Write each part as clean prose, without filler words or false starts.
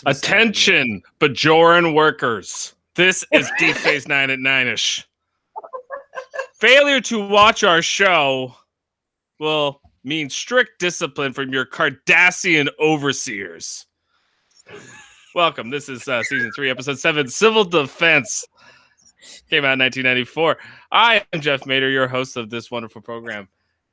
Attention, Bajoran workers. This is Deep Space Nine at 9ish. Failure to watch our show will mean strict discipline from your Cardassian overseers. Welcome. This is Season 3, Episode 7, Civil Defense. Came out in 1994. I am Jeff Mader, your host of this wonderful program.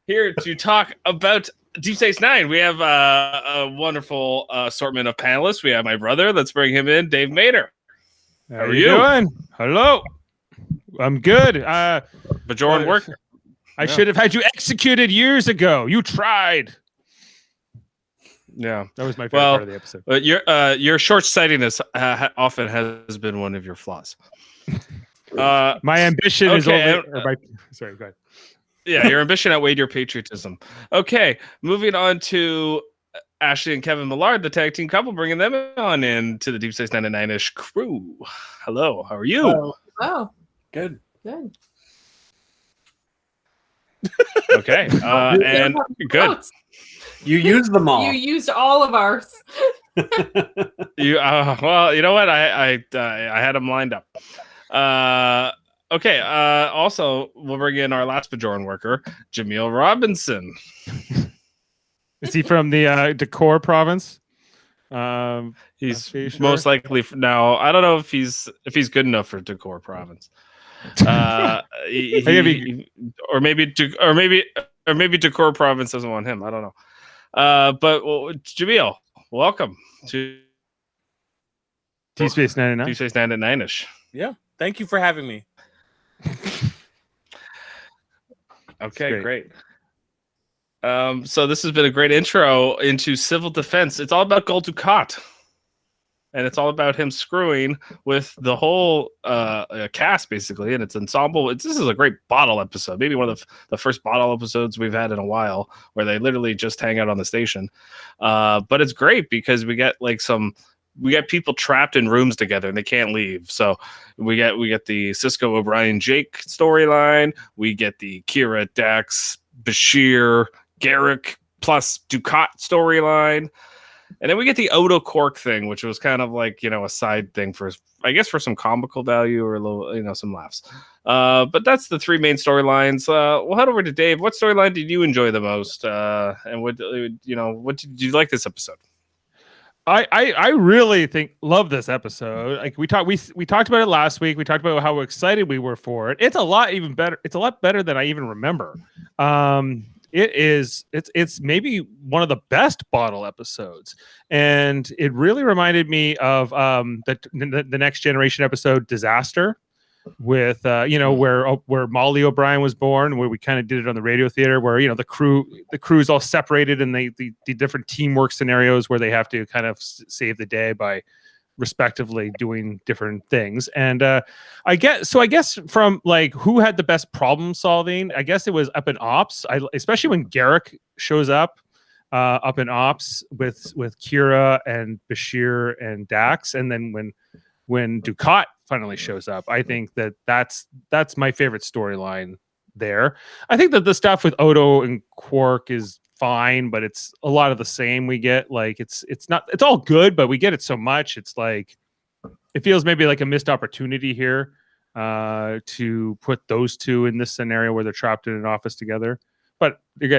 Here to talk about Deep Space Nine. We have a wonderful assortment of panelists. We have my brother. Let's bring him in, Dave Mader. How are you doing? Hello. I'm good. Bajoran worker. I should have had you executed years ago. You tried. Yeah, that was my favorite part of the episode. Your short-sightedness often has been one of your flaws. My ambition is only. Sorry, go ahead. Yeah, your ambition outweighed your patriotism. Okay, moving on to Ashley and Kevin Millard, the tag team couple, bringing them on in to the Deep Space Nine and 9ish crew. Hello, how are you? Oh, good. Okay, and good. You used them all. You used all of ours. Well, you know what? I had them lined up. Okay. Also, we'll bring in our last Bajoran worker, Jaemeel Robinson. Is he from the Decor province? He's most likely now. I don't know if he's good enough for Decor province. Or maybe Decor province doesn't want him. I don't know. But Jaemeel, welcome to Deep Space Nine Deep Space Nine at 9ish. Yeah, thank you for having me. Okay, great. So this has been a great intro into civil defense. It's all about Gul Dukat, and it's all about him screwing with the whole cast, basically, and it's ensemble. This is a great bottle episode, maybe one of the first bottle episodes we've had in a while, where they literally just hang out on the station. But it's great because we get people trapped in rooms together and they can't leave. So we get the Cisco O'Brien Jake storyline. We get the Kira Dax Bashir Garrick plus Dukat storyline. And then we get the Odo Quark thing, which was kind of like, a side thing for some comical value or a little, some laughs. But that's the three main storylines. We'll head over to Dave. What storyline did you enjoy the most? And what did you like this episode? I really love this episode. Like we talked about it last week. We talked about how excited we were for it. It's a lot better. It's a lot better than I even remember. It's maybe one of the best bottle episodes, and it really reminded me of the Next Generation episode Disaster, with where Molly O'Brien was born, where we kind of did it on the radio theater, where the crew's all separated and the different teamwork scenarios where they have to kind of save the day by respectively doing different things. And I guess from like who had the best problem solving, I guess it was up in Ops. Especially when Garrick shows up in Ops with Kira and Bashir and Dax, and then when Dukat finally shows up, I think that's my favorite storyline there. I think that the stuff with Odo and Quark is fine, but it's a lot of the same we get. Like it's all good, but we get it so much. It's like it feels maybe like a missed opportunity here to put those two in this scenario where they're trapped in an office together. But they're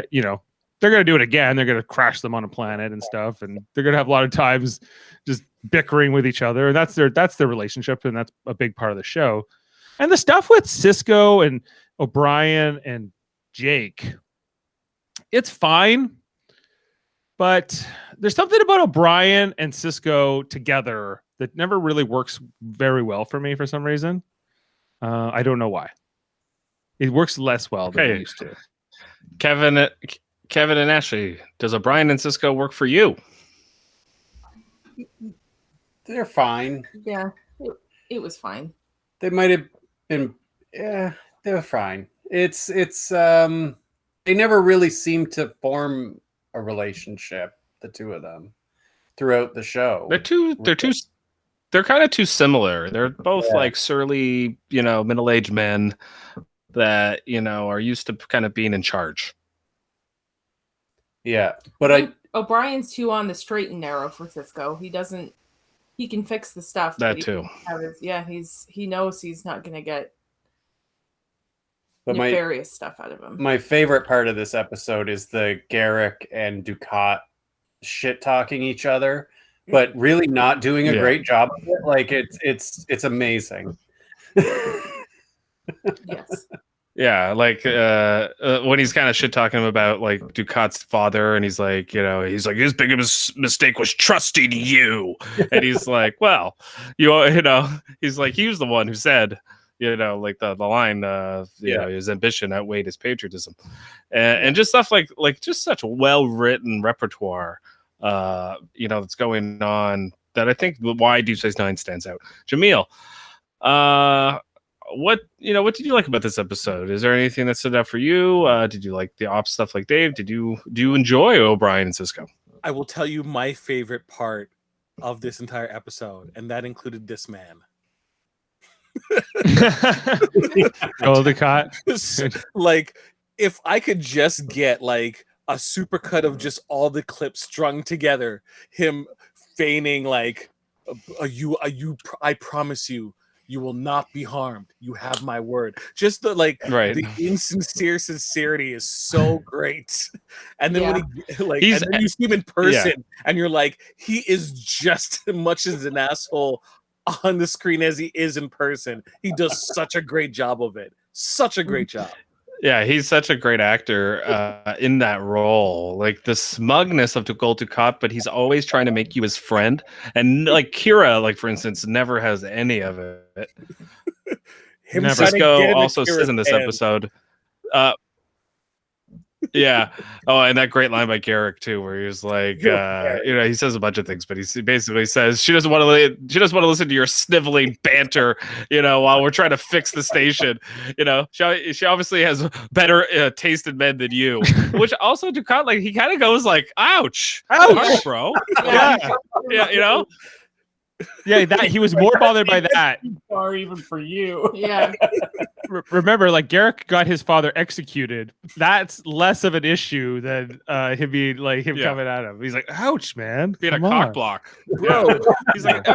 gonna do it again. They're gonna crash them on a planet and stuff, and they're gonna have a lot of times just bickering with each other. And that's their relationship, and that's a big part of the show. And the stuff with Cisco and O'Brien and Jake, it's fine, but there's something about O'Brien and Cisco together that never really works very well for me for some reason. I don't know why. It works less well than it used to. Kevin and Ashley, does O'Brien and Cisco work for you? They're fine. Yeah, it was fine. They might have been. Yeah, they were fine. It's they never really seem to form a relationship, the two of them, throughout the show. They're kind of too similar. They're both like surly, middle-aged men that, are used to kind of being in charge. Yeah, but O'Brien's too on the straight and narrow for Cisco. He doesn't he can fix the stuff. That but he too. doesn't have he knows he's not going to get But nefarious stuff out of him. my favorite part of this episode is the Garrick and Ducat shit talking each other, but really not doing a Yeah. great job of it. Like it's amazing. Yes. Yeah, like when he's kind of shit talking about like Ducat's father, and he's like, his biggest mistake was trusting you, and he's like, well, he's like, he was the one who said, like the line, his ambition outweighed his patriotism, and just stuff like just such well written repertoire, that's going on, that I think why Deep Space Nine stands out. Jaemeel, what did you like about this episode? Is there anything that stood out for you? Did you like the ops stuff like Dave? Do you enjoy O'Brien and Cisco? I will tell you my favorite part of this entire episode, and that included this man. Ducat. Like, if I could just get like a supercut of just all the clips strung together, him feigning like, I promise you, you will not be harmed. You have my word. Just the the insincere sincerity is so great. And then when he and then you see him in person, and you're like, he is just as much as an asshole on the screen as he is in person. He does such a great job of it. Such a great job. Yeah, he's such a great actor in that role. Like the smugness of Gul Dukat, but he's always trying to make you his friend. And like Kira, like for instance, never has any of it. Cisco also says in this episode, yeah. Oh, and that great line by Garrick too, where he was like, he says a bunch of things, but he basically says she doesn't want to listen to your sniveling banter, while we're trying to fix the station. She obviously has better taste in men than you. Which also Ducat, like, he kind of goes like, ouch, bro. Yeah. Yeah, that he was more bothered by that. Far even for you. Yeah. Remember, like, Garrick got his father executed. That's less of an issue than him being like coming at him. He's like, ouch, man. Being a cock block. Bro. He's like,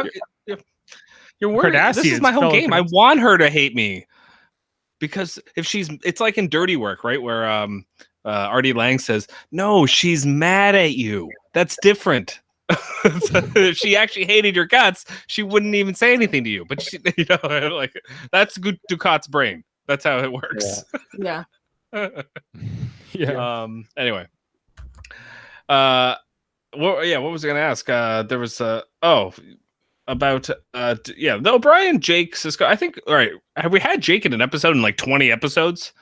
you're worried. This is my whole game. I want her to hate me. Because it's like in Dirty Work, right? Where Artie Lang says, no, she's mad at you. That's different. So if she actually hated your guts, she wouldn't even say anything to you. But she, like, that's good Ducat's brain. That's how it works. Yeah. Yeah. Anyway. What was I gonna ask? There was about the O'Brien, Jake, Cisco. I think, all right, have we had Jake in an episode in like 20 episodes?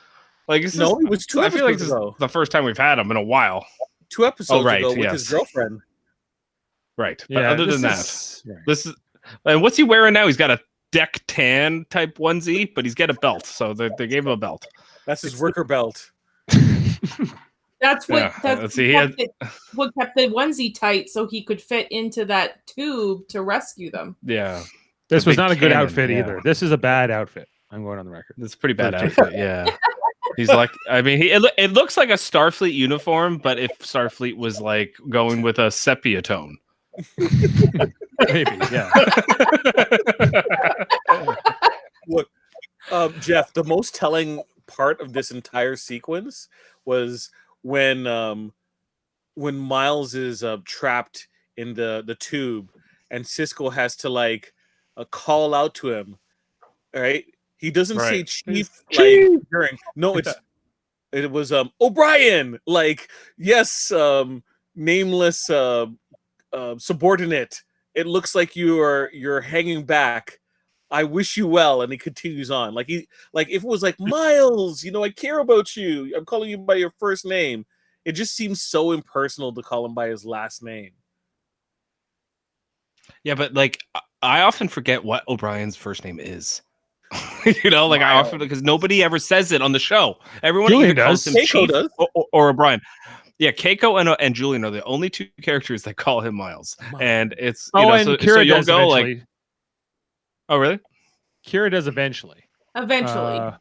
Like, it was 2 episodes. I feel like this is the first time we've had him in a while. 2 episodes ago with his girlfriend. Right. But other than that, this is, and what's he wearing now? He's got a deck tan type onesie, but he's got a belt. So they gave him a belt. That's his worker belt. That's what what kept the onesie tight, so he could fit into that tube to rescue them. Yeah. This was not a good outfit either. This is a bad outfit. I'm going on the record. It's a pretty bad outfit. Yeah. He's like, I mean, it looks like a Starfleet uniform, but if Starfleet was like going with a sepia tone. Maybe, yeah. Look, Jeff, the most telling part of this entire sequence was when Miles is trapped in the tube, and Cisco has to like call out to him. Right? He doesn't say Chief like during. No, it was O'Brien. Like, yes, nameless subordinate. It looks like you're hanging back. I wish you well. And he continues on. Like if it was like, Miles, I care about you. I'm calling you by your first name. It just seems so impersonal to call him by his last name. Yeah, but like I often forget what O'Brien's first name is. I often, because nobody ever says it on the show. Everyone either calls him Chief or O'Brien. Yeah, Keiko and Julian are the only 2 characters that call him Miles. And it's and Kira so you'll does go eventually. like, oh really? Kira does eventually. Eventually.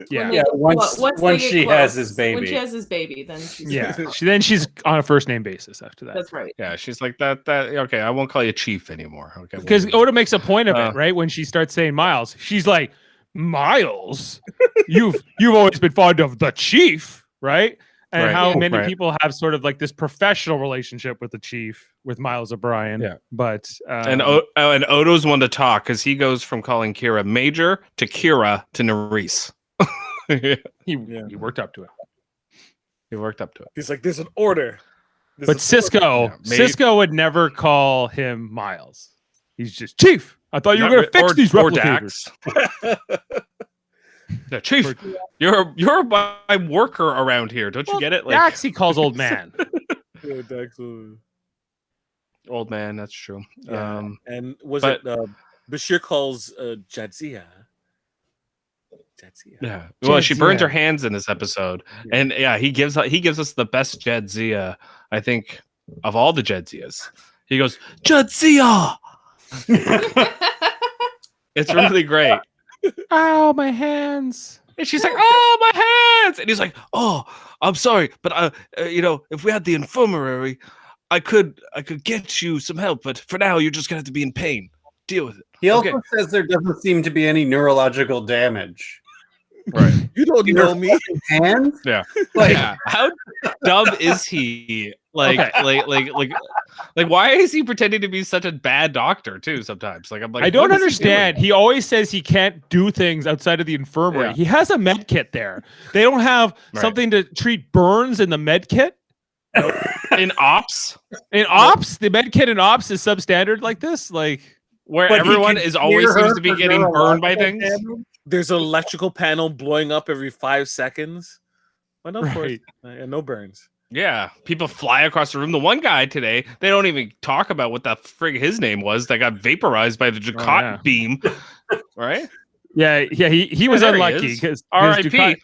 Yeah. Once she has his baby. When she has his baby, then she's she's on a first name basis after that. That's right. Yeah, she's like that. Okay, I won't call you Chief anymore. Okay, Because Oda makes a point of it, right? When she starts saying Miles, she's like, Miles, you've always been fond of the Chief, right? And how many people have sort of like this professional relationship with the Chief, with Miles O'Brien. Yeah. But and Odo's one to talk because he goes from calling Kira Major to Kira to Nerys. He worked up to it. He worked up to it. He's like, there's an order. But Cisco would never call him Miles. He's just Chief. I thought you were going to fix these replicators. Yeah, Chief, you're my worker around here. Don't you get it? Like, Dax, he calls old man. Yeah, Dax, old man. That's true. Yeah. And Bashir calls Jadzia. Yeah. Well, she burns her hands in this episode, and he gives us the best Jadzia, I think, of all the Jadzias. He goes Jadzia. It's really great. Ow, my hands. And she's like, oh, my hands. And he's like, oh, I'm sorry. But, if we had the infirmary, I could get you some help. But for now, you're just going to have to be in pain. Deal with it. He also says there doesn't seem to be any neurological damage. Right. You don't know me. Hands? Yeah. How dumb is he? Like, why is he pretending to be such a bad doctor too? Sometimes, I'm like, I don't understand. He always says he can't do things outside of the infirmary. Yeah. He has a med kit there. They don't have something to treat burns in the med kit. In ops, the med kit in ops is substandard like this, where everyone is always seems to be getting burned by things. There's an electrical panel blowing up every 5 seconds. Well, no, and no burns. Yeah, people fly across the room. The one guy today, they don't even talk about what the frig his name was that got vaporized by the Ducat beam, right? Yeah, he was unlucky because R.I.P.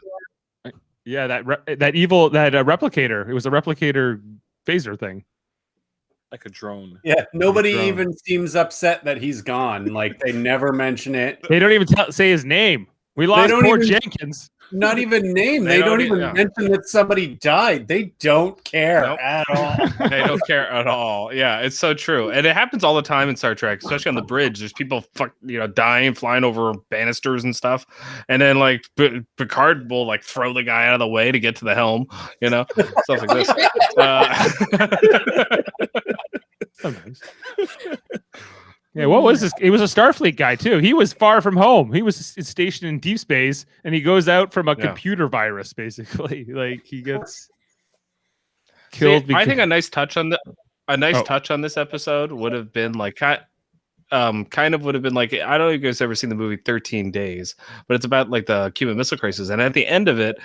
Yeah, that evil replicator. It was a replicator phaser thing, like a drone. Yeah, nobody even seems upset that he's gone. Like they never mention it. They don't even say his name. We lost poor Jenkins. Not even name. They don't even mention that somebody died. They don't care at all. They don't care at all. Yeah, it's so true. And it happens all the time in Star Trek, especially on the bridge. There's people dying, flying over banisters and stuff. And then Picard will throw the guy out of the way to get to the helm, stuff like this. Sometimes. Yeah, what was this? It was a Starfleet guy too. He was far from home. He was stationed in deep space, and he goes out from a computer virus, basically. He gets killed. I think a nice touch on this episode would have been kind of would have been I don't know if you guys ever seen the movie 13 Days, but it's about the Cuban Missile Crisis, and at the end of it,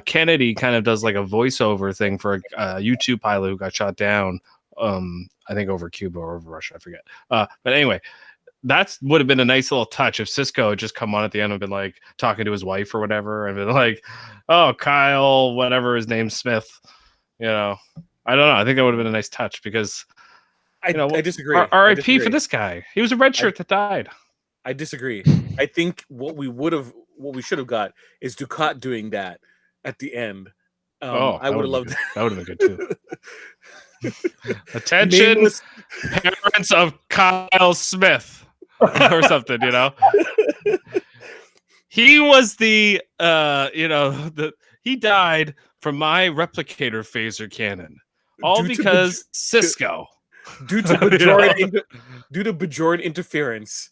Kennedy kind of does a voiceover thing for a U-2 pilot who got shot down. I think over Cuba or over Russia, I forget. But anyway, that would have been a nice little touch if Cisco had just come on at the end and been talking to his wife or whatever, and been oh, Kyle, whatever his name, Smith. I don't know. I think that would have been a nice touch because I disagree. R.I.P. for this guy. He was a red shirt that died. I disagree. I think what we should have got is Ducat doing that at the end. I would have loved that. That would have been good too. Attention, parents of Kyle Smith, or something. He was he died from my replicator phaser cannon, all because Cisco, due to Bajoran interference.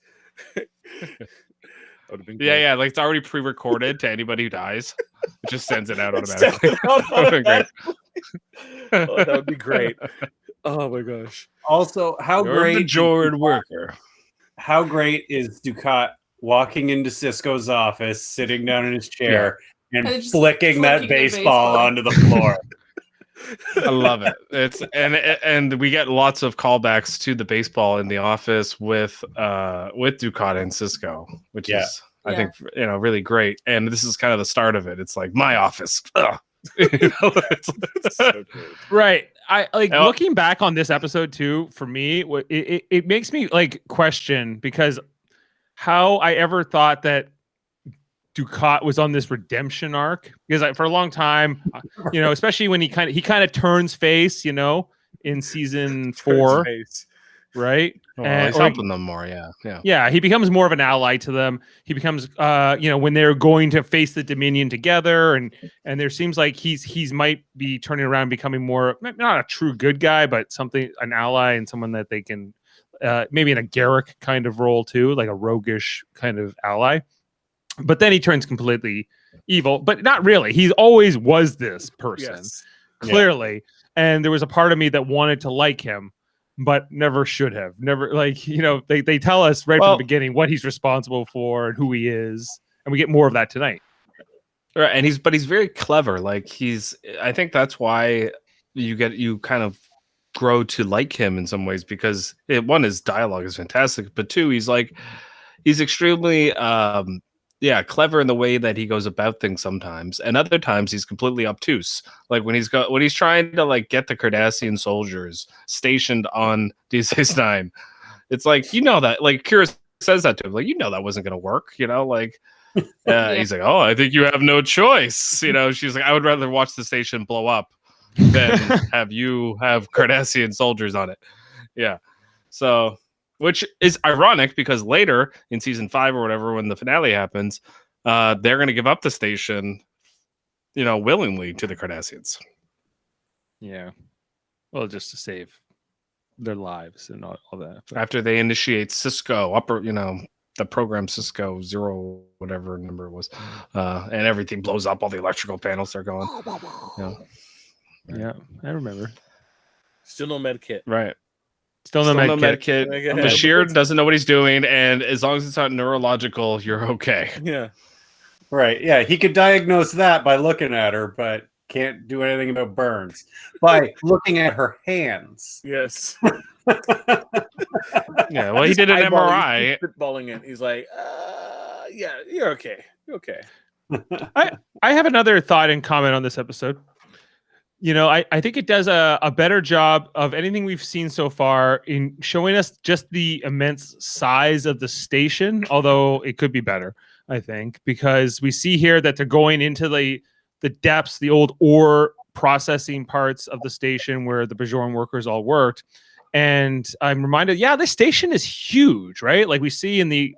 Yeah, it's already pre-recorded to anybody who dies. It just sends it out automatically. That would be great. That would be great. Oh my gosh. Also, how great is Ducat walking into Cisco's office, sitting down in his chair, and flicking that baseball onto the floor? I love it. And we get lots of callbacks to the baseball in the office with Ducat and Cisco, which is I think really great. And this is kind of the start of it. It's my office. It's so good. Right. I looking back on this episode too. For me, it makes me question because how I ever thought that Dukat was on this redemption arc, because for a long time, especially when he kind of turns face, in season 4, right? Well, he's helping them more, yeah. Yeah, he becomes more of an ally to them. He becomes, when they're going to face the Dominion together, and there seems like he's might be turning around, becoming more, not a true good guy, but an ally and someone that they can, maybe in a Garrick kind of role too, like a roguish kind of ally. But then he turns completely evil, but not really. He always was this person, clearly. And there was a part of me that wanted to like him, but never should have. Never, they tell us right from the beginning what he's responsible for and who he is, and we get more of that tonight. Right, and he's very clever. Like I think that's why you kind of grow to like him in some ways, because one, his dialogue is fantastic, but two, he's extremely clever in the way that he goes about things sometimes, and other times he's completely obtuse. Like when he's trying to like get the Cardassian soldiers stationed on DS9, it's like, that, like Kira says that to him, like, that wasn't gonna work, he's like, oh, I think you have no choice. She's like, I would rather watch the station blow up than have Cardassian soldiers on it. Yeah, so. Which is ironic, because later in season 5 or whatever, when the finale happens, they're going to give up the station, willingly to the Cardassians. Yeah. Well, just to save their lives and all that. But after they initiate Cisco, the program Cisco 0, whatever number it was, and everything blows up, all the electrical panels are going. Yeah, I remember. Still no med kit. Right. Still no med kit. Bashir doesn't know what he's doing, and as long as it's not neurological, you're okay. Yeah. Right. Yeah, he could diagnose that by looking at her, but can't do anything about burns by looking at her hands. Yes. Yeah. Well, he did an MRI. Spitballing it. He's like, yeah, you're okay. You're okay. I have another thought and comment on this episode. I think it does a better job of anything we've seen so far in showing us just the immense size of the station, although it could be better, I think, because we see here that they're going into the depths, the old ore processing parts of the station where the Bajoran workers all worked. And I'm reminded, this station is huge, right? Like we see in the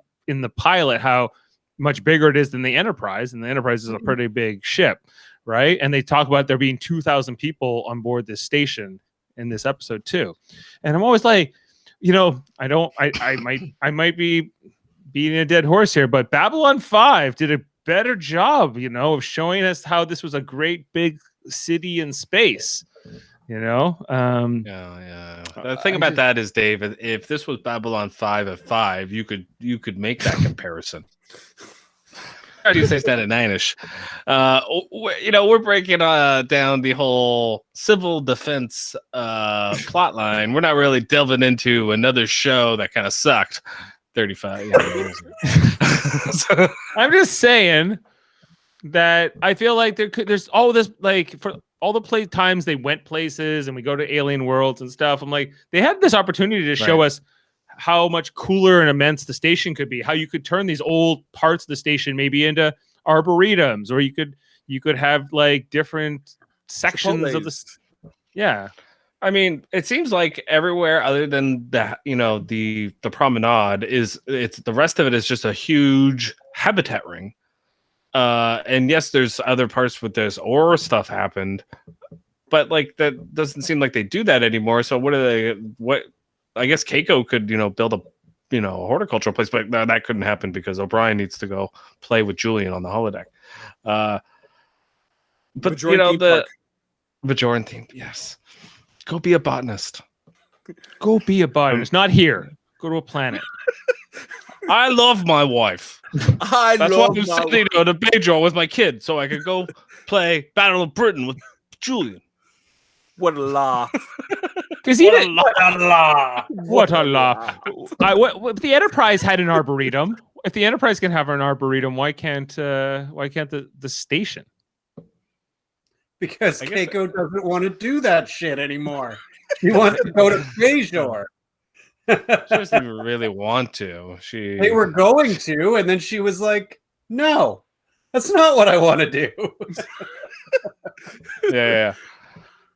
pilot how much bigger it is than the Enterprise, and the Enterprise is a pretty big ship. Right. And they talk about there being 2,000 people on board this station in this episode too. And I'm always like, I might be beating a dead horse here, but Babylon 5 did a better job, of showing us how this was a great big city in space, The thing about that is, Dave, if this was Babylon 5 at 5, you could make that comparison. How do you say that at 9ish? We're breaking down the whole civil defense plot line. We're not really delving into another show that kind of sucked 35 years ago. So, I'm just saying that I feel like there's all this, like, for all the times they went places and we go to alien worlds and stuff. I'm like, they had this opportunity to show us how much cooler and immense the station could be, how you could turn these old parts of the station maybe into arboretums, or you could have like different sections of this. Yeah. I mean, it seems like everywhere other than that, the promenade it's the rest of it is just a huge habitat ring. And yes, there's other parts with this ore stuff happened, but like that doesn't seem like they do that anymore. So what I guess Keiko could, build a, horticultural place, but that couldn't happen because O'Brien needs to go play with Julian on the holodeck. But Bajoran the Bajoran theme, yes. Go be a botanist. Go be a botanist. Not here. Go to a planet. I love my wife. That's why I'm sitting on a Bajor with my kid, so I could go play Battle of Britain with Julian. What a laugh. Because what a laugh. If the Enterprise had an arboretum, if the Enterprise can have an arboretum, why can't the station? Because Keiko doesn't want to do that shit anymore. He wants to go to Bajor. She doesn't even really want to. They were going to, and then she was like, no. That's not what I want to do. Yeah.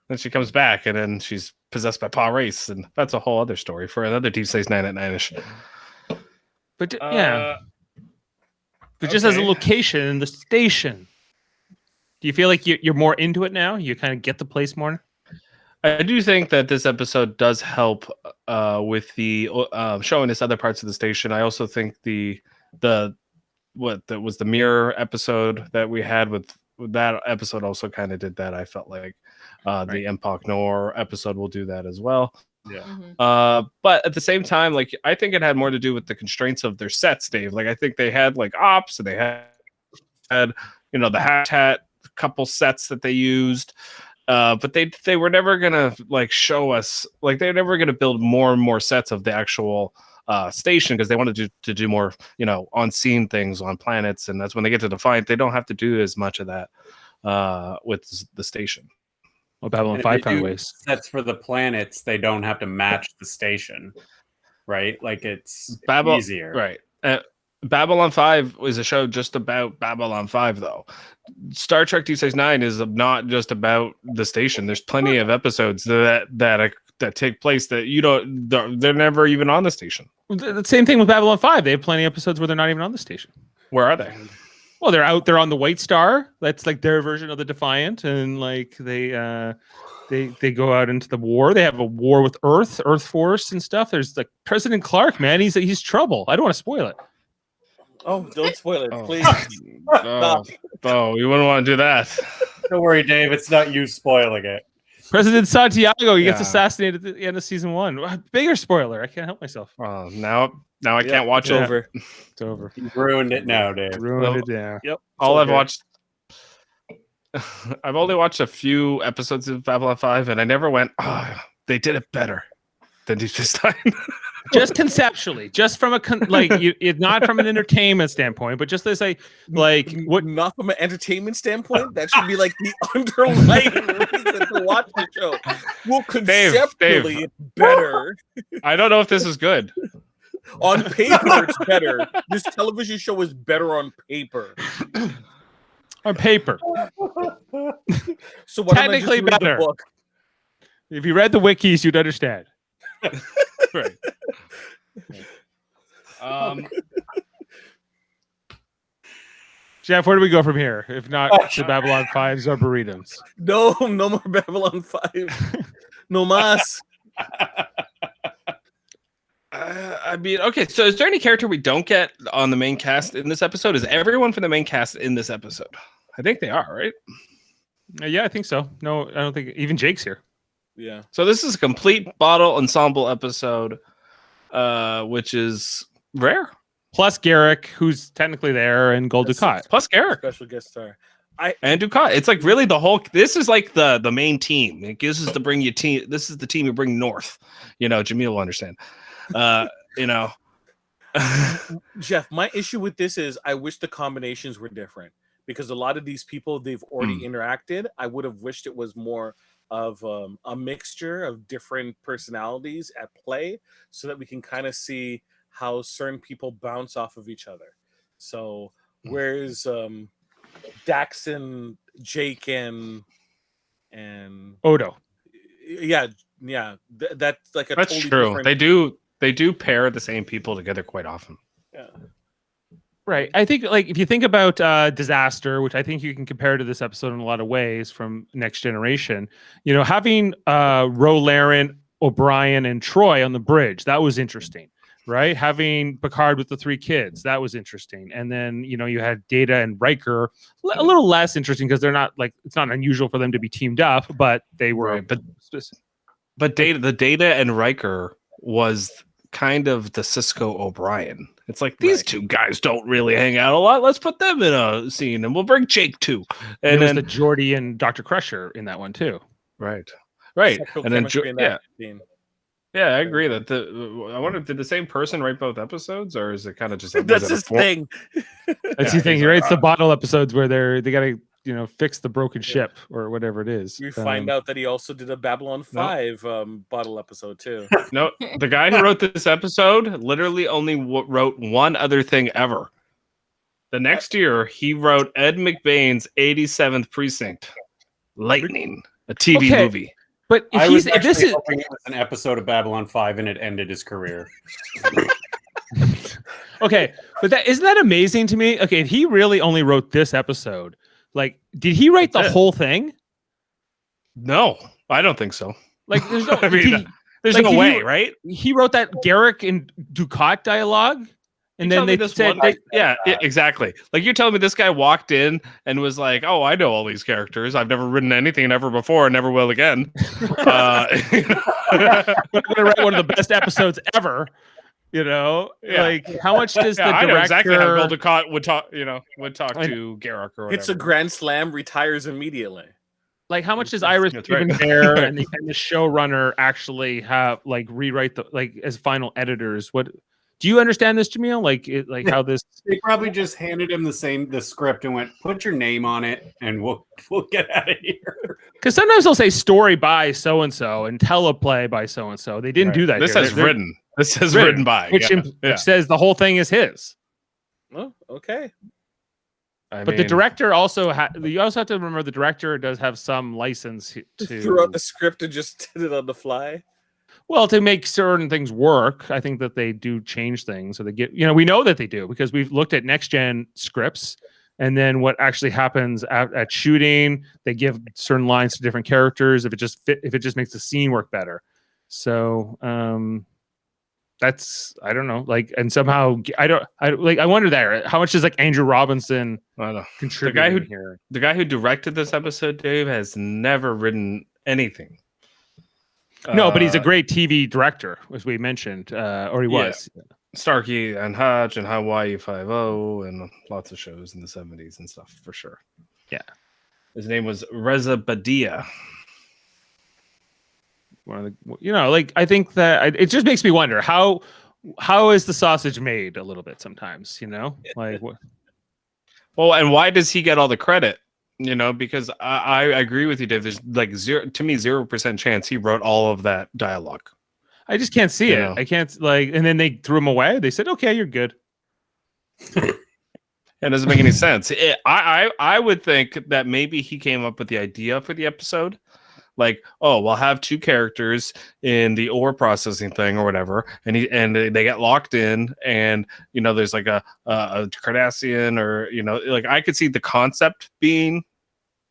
Then she comes back, and then she's possessed by Pa Race, and that's a whole other story for another Deep Space Nine at 9ish. But yeah, but just as a location in the station, do you feel like you're more into it now? You kind of get the place more. I do think that this episode does help with the showing us other parts of the station. I also think the mirror episode that we had with that episode also kind of did that. I felt like the Empok Nor episode will do that as well. Yeah. But at the same time, like I think it had more to do with the constraints of their sets, Dave. Like I think they had like ops, and they had the hat couple sets that they used. But they were never gonna like show us, like they're never gonna build more and more sets of the actual station, because they wanted to do more on scene things on planets, and that's when they get to Defiant, they don't have to do as much of that with the station. Well, Babylon 5 found ways. Sets for the planets, they don't have to match the station, right? Like it's easier, right? Babylon 5 is a show just about Babylon 5, though. Star Trek DS9 is not just about the station. There's plenty of episodes that take place that they're never even on the station. The same thing with Babylon 5. They have plenty of episodes where they're not even on the station. Where are they? Well, they're out there on the White Star. That's like their version of the Defiant, and like they go out into the war. They have a war with Earth Force and stuff. There's like President Clark, man. He's trouble. I don't want to spoil it. Oh, don't spoil it, please. Oh, you wouldn't want to do that. Don't worry, Dave. It's not you spoiling it. President Santiago, he gets assassinated at the end of season 1. Bigger spoiler. I can't help myself. Oh, now I can't watch it. Over. It's over. You ruined it now, Dave. Ruined it now. Yep. All I've watched, I've only watched a few episodes of Babylon 5, and I never went, they did it better than Deep Space Nine. Just conceptually, just from not from an entertainment standpoint, but just as not from an entertainment standpoint. That should be like the underlying reason to watch the show. Well, conceptually, Dave. it's better. I don't know if this is good. On paper, it's better. This television show is better on paper. On paper. So what technically better. If you read the wikis, you'd understand. Right. Jeff, where do we go from here? If not to Babylon 5's Arboretums. No more Babylon 5. No mas. I mean, okay, so is there any character we don't get on the main cast in this episode? Is everyone from the main cast in this episode? I think they are, right? Yeah, I think so. No, I don't think even Jake's here. Yeah. So this is a complete bottle ensemble episode, which is rare. Plus Garrick, who's technically there, and Gul Dukat. Plus Garrick. Special guest star. And Dukat. It's like really the whole. This is like the main team. This is to bring you team. This is the team you bring north. Jaemeel will understand. Jeff, my issue with this is I wish the combinations were different, because a lot of these people, they've already interacted. I would have wished it was more of a mixture of different personalities at play, so that we can kind of see how certain people bounce off of each other. So where's Dax and Jake and Odo? Yeah, that's like a that's totally true. different... They do pair the same people together quite often. Yeah. Right. I think like if you think about Disaster, which I think you can compare to this episode in a lot of ways from Next Generation, having Rolaren, O'Brien, and Troy on the bridge, that was interesting, right? Having Picard with the 3 kids, that was interesting. And then, you had Data and Riker, a little less interesting because they're not like, it's not unusual for them to be teamed up, but they were. Right, but the Data and Riker was kind of the Cisco O'Brien. It's like these two guys don't really hang out a lot. Let's put them in a scene, and we'll bring Jake too. And then the Geordi and Dr. Crusher in that one too. Right. And then I agree that I wonder, did the same person write both episodes, or is it kind of just that's his thing? That's his thing. He writes the bottle episodes where they gotta fix the broken ship or whatever it is. We find out that he also did a Babylon 5 bottle episode too. No, the guy who wrote this episode literally only wrote one other thing ever. The next year, he wrote Ed McBain's 87th Precinct, Lightning, a TV movie. But if this is hoping it was an episode of Babylon 5 and it ended his career. okay, but isn't that amazing to me? Okay, if he really only wrote this episode, like, did he write the whole thing? No, I don't think so. Like, there's no, I mean, there's no way, right? He wrote that Garrick and Ducat dialogue, and then they said, yeah, exactly. Like, you're telling me this guy walked in and was like, "Oh, I know all these characters. I've never written anything ever before, and never will again." I'm gonna write one of the best episodes ever. You know, like, how much does the director? I know exactly how Gul Dukat would talk. Would talk to Garrick or whatever. It's a grand slam, retires immediately. Like, how much does Iris Bear and the showrunner actually have, like, rewrite as final editors? What do you understand this, Jaemeel? Like how this? They probably just handed him the script and went, "Put your name on it, and we'll get out of here." Because sometimes they'll say story by so and so and teleplay by so and so. They didn't do that. This says written. This says written by, which says the whole thing is his. Oh, okay. But the director also you also have to remember the director does have some license to threw out the script and just did it on the fly. Well, to make certain things work, I think that they do change things. So they get, we know that they do because we've looked at next gen scripts, and then what actually happens at shooting, they give certain lines to different characters if it just makes the scene work better. So that's, I don't know, like, and somehow I wonder there how much is like Andrew Robinson contributing here. The guy who directed this episode, Dave, has never written anything. No, but he's a great TV director, as we mentioned, or he was. Starkey and Hutch and Hawaii Five-0 and lots of shows in the 70s and stuff, for sure. Yeah. His name was Reza Badia. One of the, I think that it just makes me wonder how is the sausage made a little bit sometimes, like what? Well, and why does he get all the credit? Because I agree with you, Dave. There's like 0% chance he wrote all of that dialogue. I just can't see it. I can't and then they threw him away. They said, "Okay, you're good." It doesn't make any sense. I would think that maybe he came up with the idea for the episode. Like, oh, we'll have two characters in the ore processing thing or whatever, and they get locked in, and there's like a Cardassian, or like I could see the concept being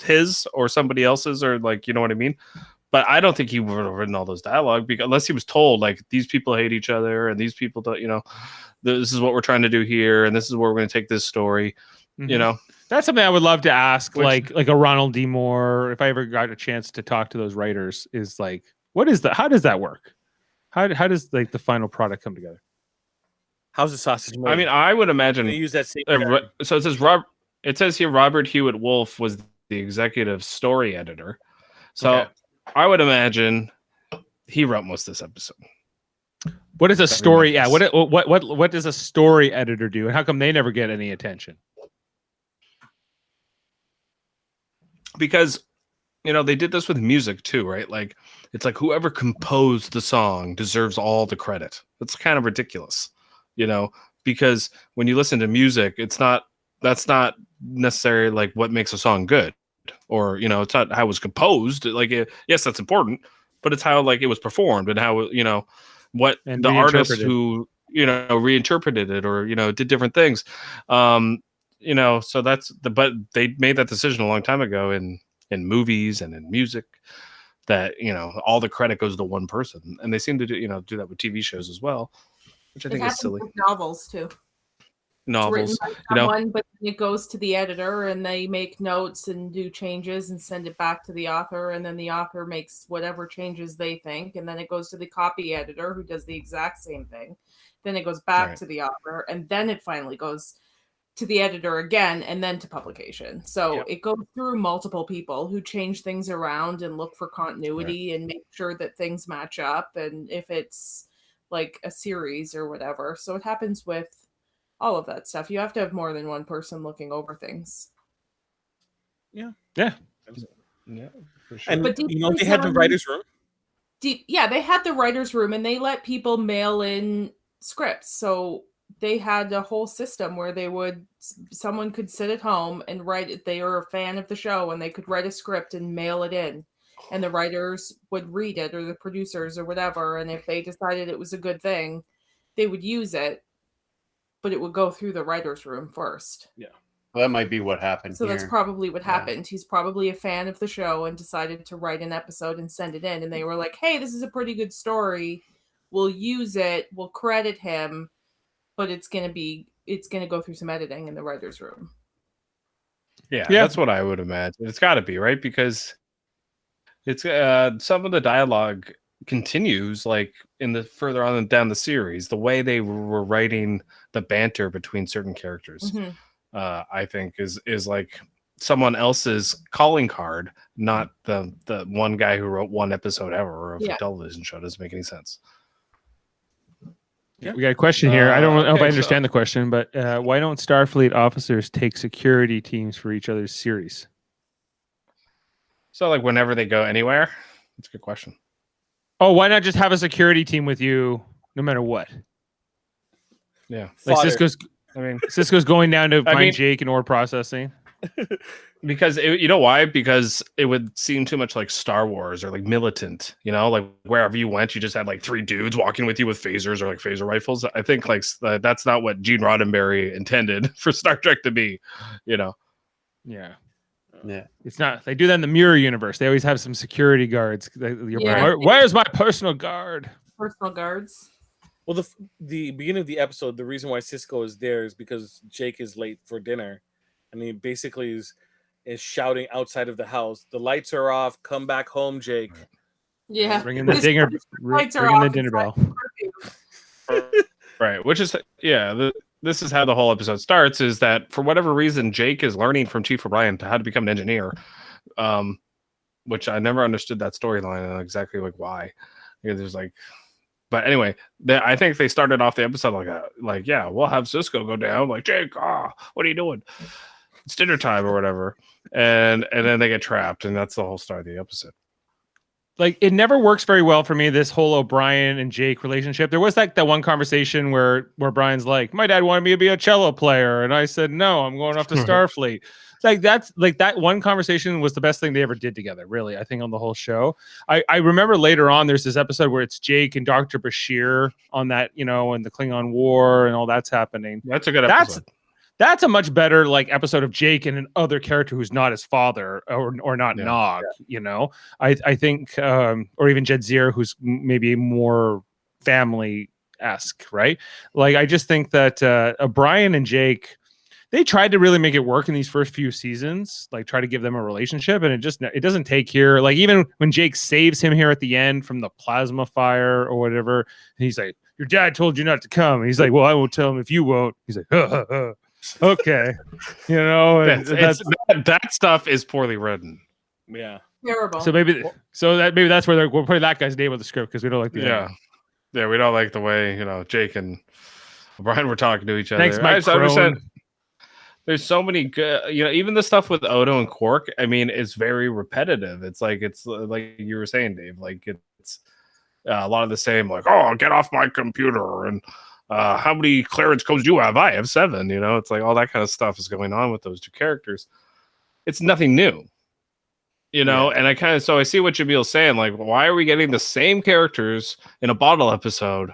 his or somebody else's, or like, you know what I mean. But I don't think he would have written all those dialogue, because unless he was told like these people hate each other and these people don't, this is what we're trying to do here, and this is where we're going to take this story. Mm-hmm. That's something I would love to ask, like a Ronald D. Moore, if I ever got a chance to talk to those writers, is like, how does that work? How does like the final product come together? How's the sausage made? I mean, I would imagine they use that same so it says here Robert Hewitt Wolf was the executive story editor. So I would imagine he wrote most of this episode. What is a story? Yeah, what does a story editor do, and how come they never get any attention? Because they did this with music too, right? Like, it's like whoever composed the song deserves all the credit. That's kind of ridiculous, because when you listen to music, that's not necessarily like what makes a song good, or it's not how it was composed. Like, yes, that's important, but it's how like it was performed and how what the artists who reinterpreted it or did different things. So but they made that decision a long time ago in movies and in music, that all the credit goes to one person, and they seem to do that with TV shows as well, which I think is silly. Novels too. Novels, it's written by someone, but it goes to the editor, and they make notes and do changes and send it back to the author, and then the author makes whatever changes they think, and then it goes to the copy editor, who does the exact same thing. Then it goes back to the author, and then it finally goes to the editor again, and then to publication. So it goes through multiple people who change things around and look for continuity and make sure that things match up, and if it's like a series or whatever. So it happens with all of that stuff. You have to have more than one person looking over things. Yeah, for sure. And they had the writer's room. They had the writer's room, and they let people mail in scripts. So they had a whole system where someone could sit at home and write it. They were a fan of the show and they could write a script and mail it in, and the writers would read it, or the producers or whatever. And if they decided it was a good thing, they would use it, but it would go through the writer's room first. Well, that might be what happened So here. that's probably what Yeah. happened. He's probably a fan of the show and decided to write an episode and send it in. And they were like, hey, this is a pretty good story. We'll use it. We'll credit him, but it's going to go through some editing in the writer's room. Yeah, Yeah. that's what I would imagine. It's got to be, right? Because it's some of the dialogue continues like in the further on down the series, the way they were writing the banter between certain characters. Mhm. I think is like someone else's calling card, not the one guy who wrote one episode ever of Yeah. a television show. Doesn't make any sense. We got a question here. I don't know if Okay, I understand the question, but why don't Starfleet officers take security teams for each other's series? So like whenever they go anywhere, that's a good question. Oh, why not just have a security team with you no matter what? Yeah, Like Fodder. Cisco's going down to find mean- Jake and ore processing. because you know why? Because it would seem too much like Star Wars or like militant. You know, like wherever you went, you just had like 3 dudes walking with you with phasers or like phaser rifles. I think like that's not what Gene Roddenberry intended for Star Trek to be. You know. Yeah. Yeah. It's not. They do that in the Mirror universe. They always have some security guards. Yeah. Where's my personal guard? Personal guards. Well, the beginning of the episode, the reason why Cisco is there is because Jake is late for dinner, and he basically is shouting outside of the house. The lights are off. Come back home, Jake. Yeah. Ringing the This- dinger. lights are Ringing the off dinner bell. Right, which is this is how the whole episode starts. Is that for whatever reason Jake is learning from Chief O'Brien to how to become an engineer, which I never understood that storyline and exactly like why. Because there's like, but anyway, I think they started off the episode like yeah, we'll have Cisco go down like Jake. What are you doing? It's dinner time or whatever, and then they get trapped, and that's the whole start of the episode. Like it never works very well for me, this whole O'Brien and Jake relationship. There was like that one conversation where Brian's like, my dad wanted me to be a cello player, and I said no, I'm going off to Starfleet. It's like that's like that one conversation was the best thing they ever did together, really, I think, on the whole show. I remember later on there's this episode where it's Jake and Dr. Bashir on that, you know, and the Klingon War and all that's happening. That's a good episode. That's a much better like episode of Jake and another character who's not his father or not Yeah. Nog, you know. I think or even Jadzia, who's maybe more family-esque, right? Like I just think that O'Brien and Jake, they tried to really make it work in these first few seasons, like try to give them a relationship, and it doesn't take here. Like even when Jake saves him here at the end from the plasma fire or whatever, and he's like, your dad told you not to come. And he's like, well, I won't tell him if you won't. He's like, okay, you know, and that stuff is poorly written. Yeah. Terrible. so maybe that's where we're putting that guy's name on the script because we don't like the Yeah, we don't like the way Jake and O'Brien were talking to each other. Thanks, I Mike just understand. Crone. There's so many good, even the stuff with Odo and Quark. I mean, it's very repetitive. It's like you were saying, Dave. Like it's a lot of the same. Like, oh, get off my computer, and how many clearance codes do you have? I have 7. It's like all that kind of stuff is going on with those 2 characters. It's nothing new, And I see what Jameel's saying. Like, why are we getting the same characters in a bottle episode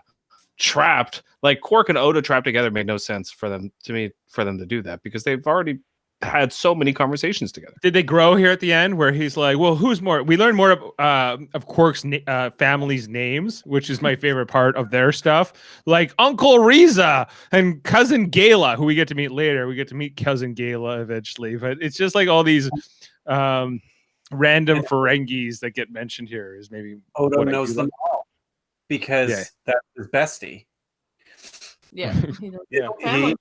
trapped? Like Quark and Odo trapped together made no sense for them to do that because they've already had so many conversations together. Did they grow here at the end where he's like, well, who's more? We learned more of Quark's family's names, which is my favorite part of their stuff. Like Uncle Riza and Cousin Gala, who we get to meet later. We get to meet Cousin Gala eventually. But it's just like all these random Ferengis that get mentioned here is maybe Odo what I knows do them all because that's his bestie. Yeah.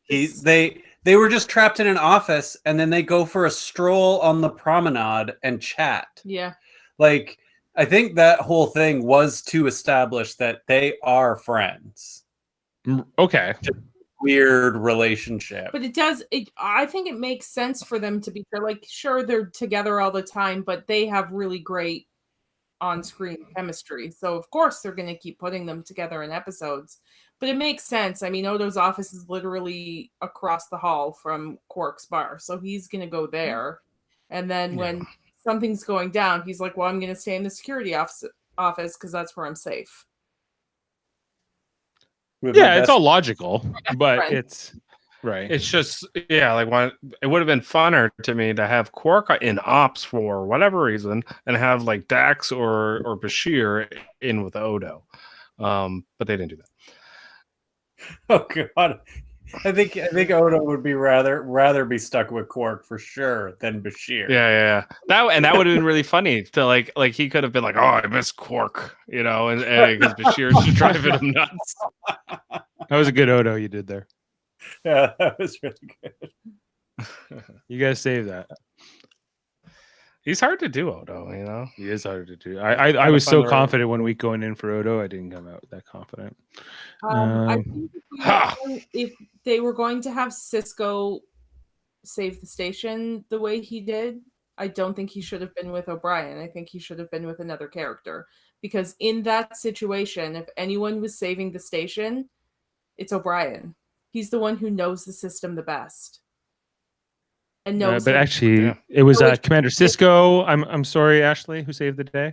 They were just trapped in an office and then they go for a stroll on the promenade and chat. Yeah. Like, I think that whole thing was to establish that they are friends. Okay. Weird relationship. But I think it makes sense for them to be like, sure, they're together all the time, but they have really great on-screen chemistry. So of course they're going to keep putting them together in episodes. But it makes sense. I mean, Odo's office is literally across the hall from Quark's bar, so he's going to go there. And then when something's going down, he's like, well, I'm going to stay in the security office because that's where I'm safe. Yeah, it's all logical, but Right. it's right. It's just like it would have been funner to me to have Quark in ops for whatever reason and have like Dax or Bashir in with Odo, but they didn't do that. Oh God, I think Odo would be rather be stuck with Quark for sure than Bashir. Yeah. That would have been really funny to like he could have been like, oh, I miss Quark, and because Bashir's just driving him nuts. That was a good Odo you did there. Yeah, that was really good. You guys save that. He's hard to do, Odo. He is hard to do. I was so confident 1 week going in for Odo. I didn't come out that confident. I think if they were going to have Cisco save the station the way he did, I don't think he should have been with O'Brien. I think he should have been with another character. Because in that situation, if anyone was saving the station, it's O'Brien. He's the one who knows the system the best. And knows but actually, it was Commander Cisco. I'm sorry, Ashley, who saved the day.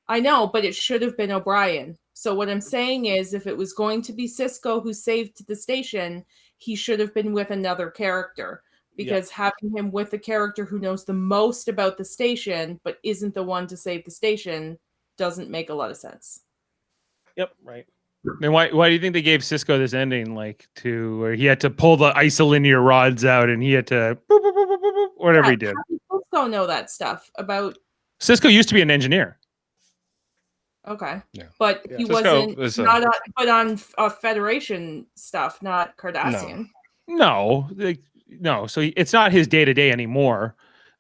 I know, but it should have been O'Brien. So what I'm saying is, if it was going to be Cisco who saved the station, he should have been with another character. Because having him with the character who knows the most about the station, but isn't the one to save the station, doesn't make a lot of sense. Yep, right. And why do you think they gave Cisco this ending, like to where he had to pull the isolinear rods out and he had to whatever he did? How did Cisco know that stuff about? Cisco used to be an engineer. Okay, Yeah. but he Cisco wasn't but on Federation stuff, not Cardassian. No. So it's not his day to day anymore.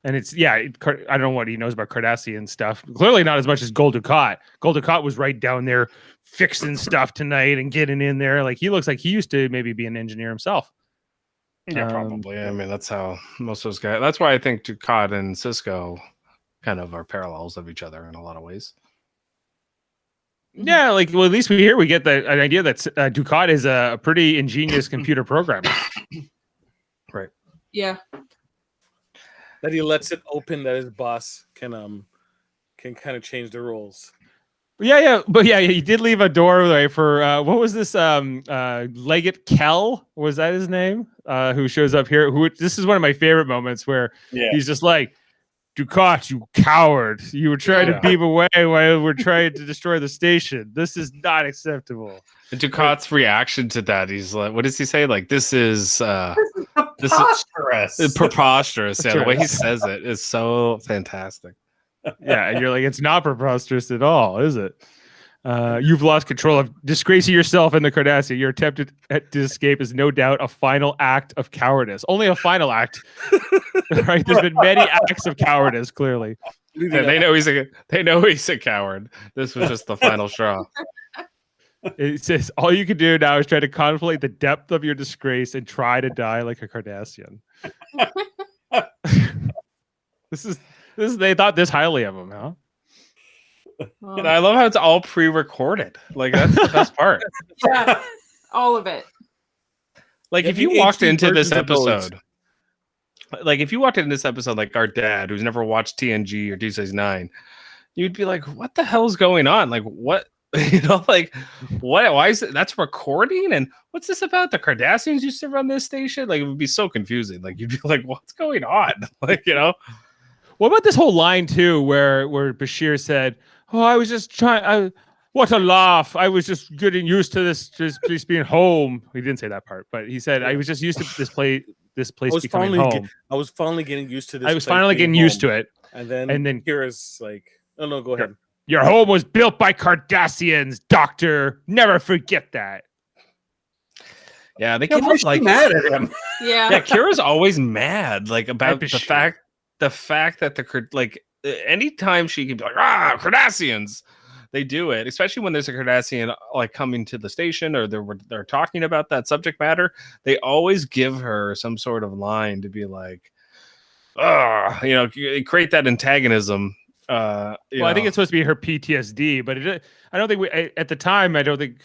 And it's I don't know what he knows about Cardassian stuff. Clearly not as much as Gul Dukat. Gul Dukat was right down there fixing stuff tonight and getting in there. Like he looks like he used to maybe be an engineer himself. Yeah, probably. I mean, that's how most of those guys. That's why I think Dukat and Cisco kind of are parallels of each other in a lot of ways. Yeah, at least we get an idea that Dukat is a pretty ingenious computer programmer. Right. Yeah. That he lets it open that his boss can kind of change the rules. But he did leave a doorway for what was this Leggett Kell, was that his name, who shows up here, this is one of my favorite moments where he's just like, Dukat, you coward, you were trying to beam away while we're trying to destroy the station. This is not acceptable. And Dukat's reaction to that, he's like, what does he say? Like, this is preposterous. Preposterous. Yeah, the way he says it is so fantastic. Yeah, and you're like, it's not preposterous at all, is it? You've lost control of disgracing yourself in the Cardassian. Your attempt to escape is no doubt a final act of cowardice. Only a final act, right? There's been many acts of cowardice, clearly. Yeah, they know he's a coward. This was just the final straw. It says all you can do now is try to contemplate the depth of your disgrace and try to die like a Cardassian. This is they thought this highly of him, huh? And I love how it's all pre-recorded. Like that's the best part. Yeah, all of it. Like if you walked into this episode, like our dad, who's never watched TNG or DS9, you'd be like, "What the hell's going on? Like what?" Like what? Why is it? That's recording, and what's this about? The Cardassians used to run this station. Like it would be so confusing. Like you'd be like, "What's going on?" Like What about this whole line too, where Bashir said, "Oh, I was just trying. What a laugh! I was just getting used to this place being home." He didn't say that part, but he said, "I was just used to this place becoming home." I was finally getting used to this. I was finally getting used to it, and then Kira's like, "Oh no, go ahead." Your home was built by Cardassians, Doctor. Never forget that. Yeah, they keep like mad at him. Yeah, Kira's always mad, like about the fact that anytime she can be like, Cardassians, they do it, especially when there's a Cardassian like coming to the station or they're talking about that subject matter. They always give her some sort of line to be like, create that antagonism. I think it's supposed to be her PTSD, but I don't think at the time, I don't think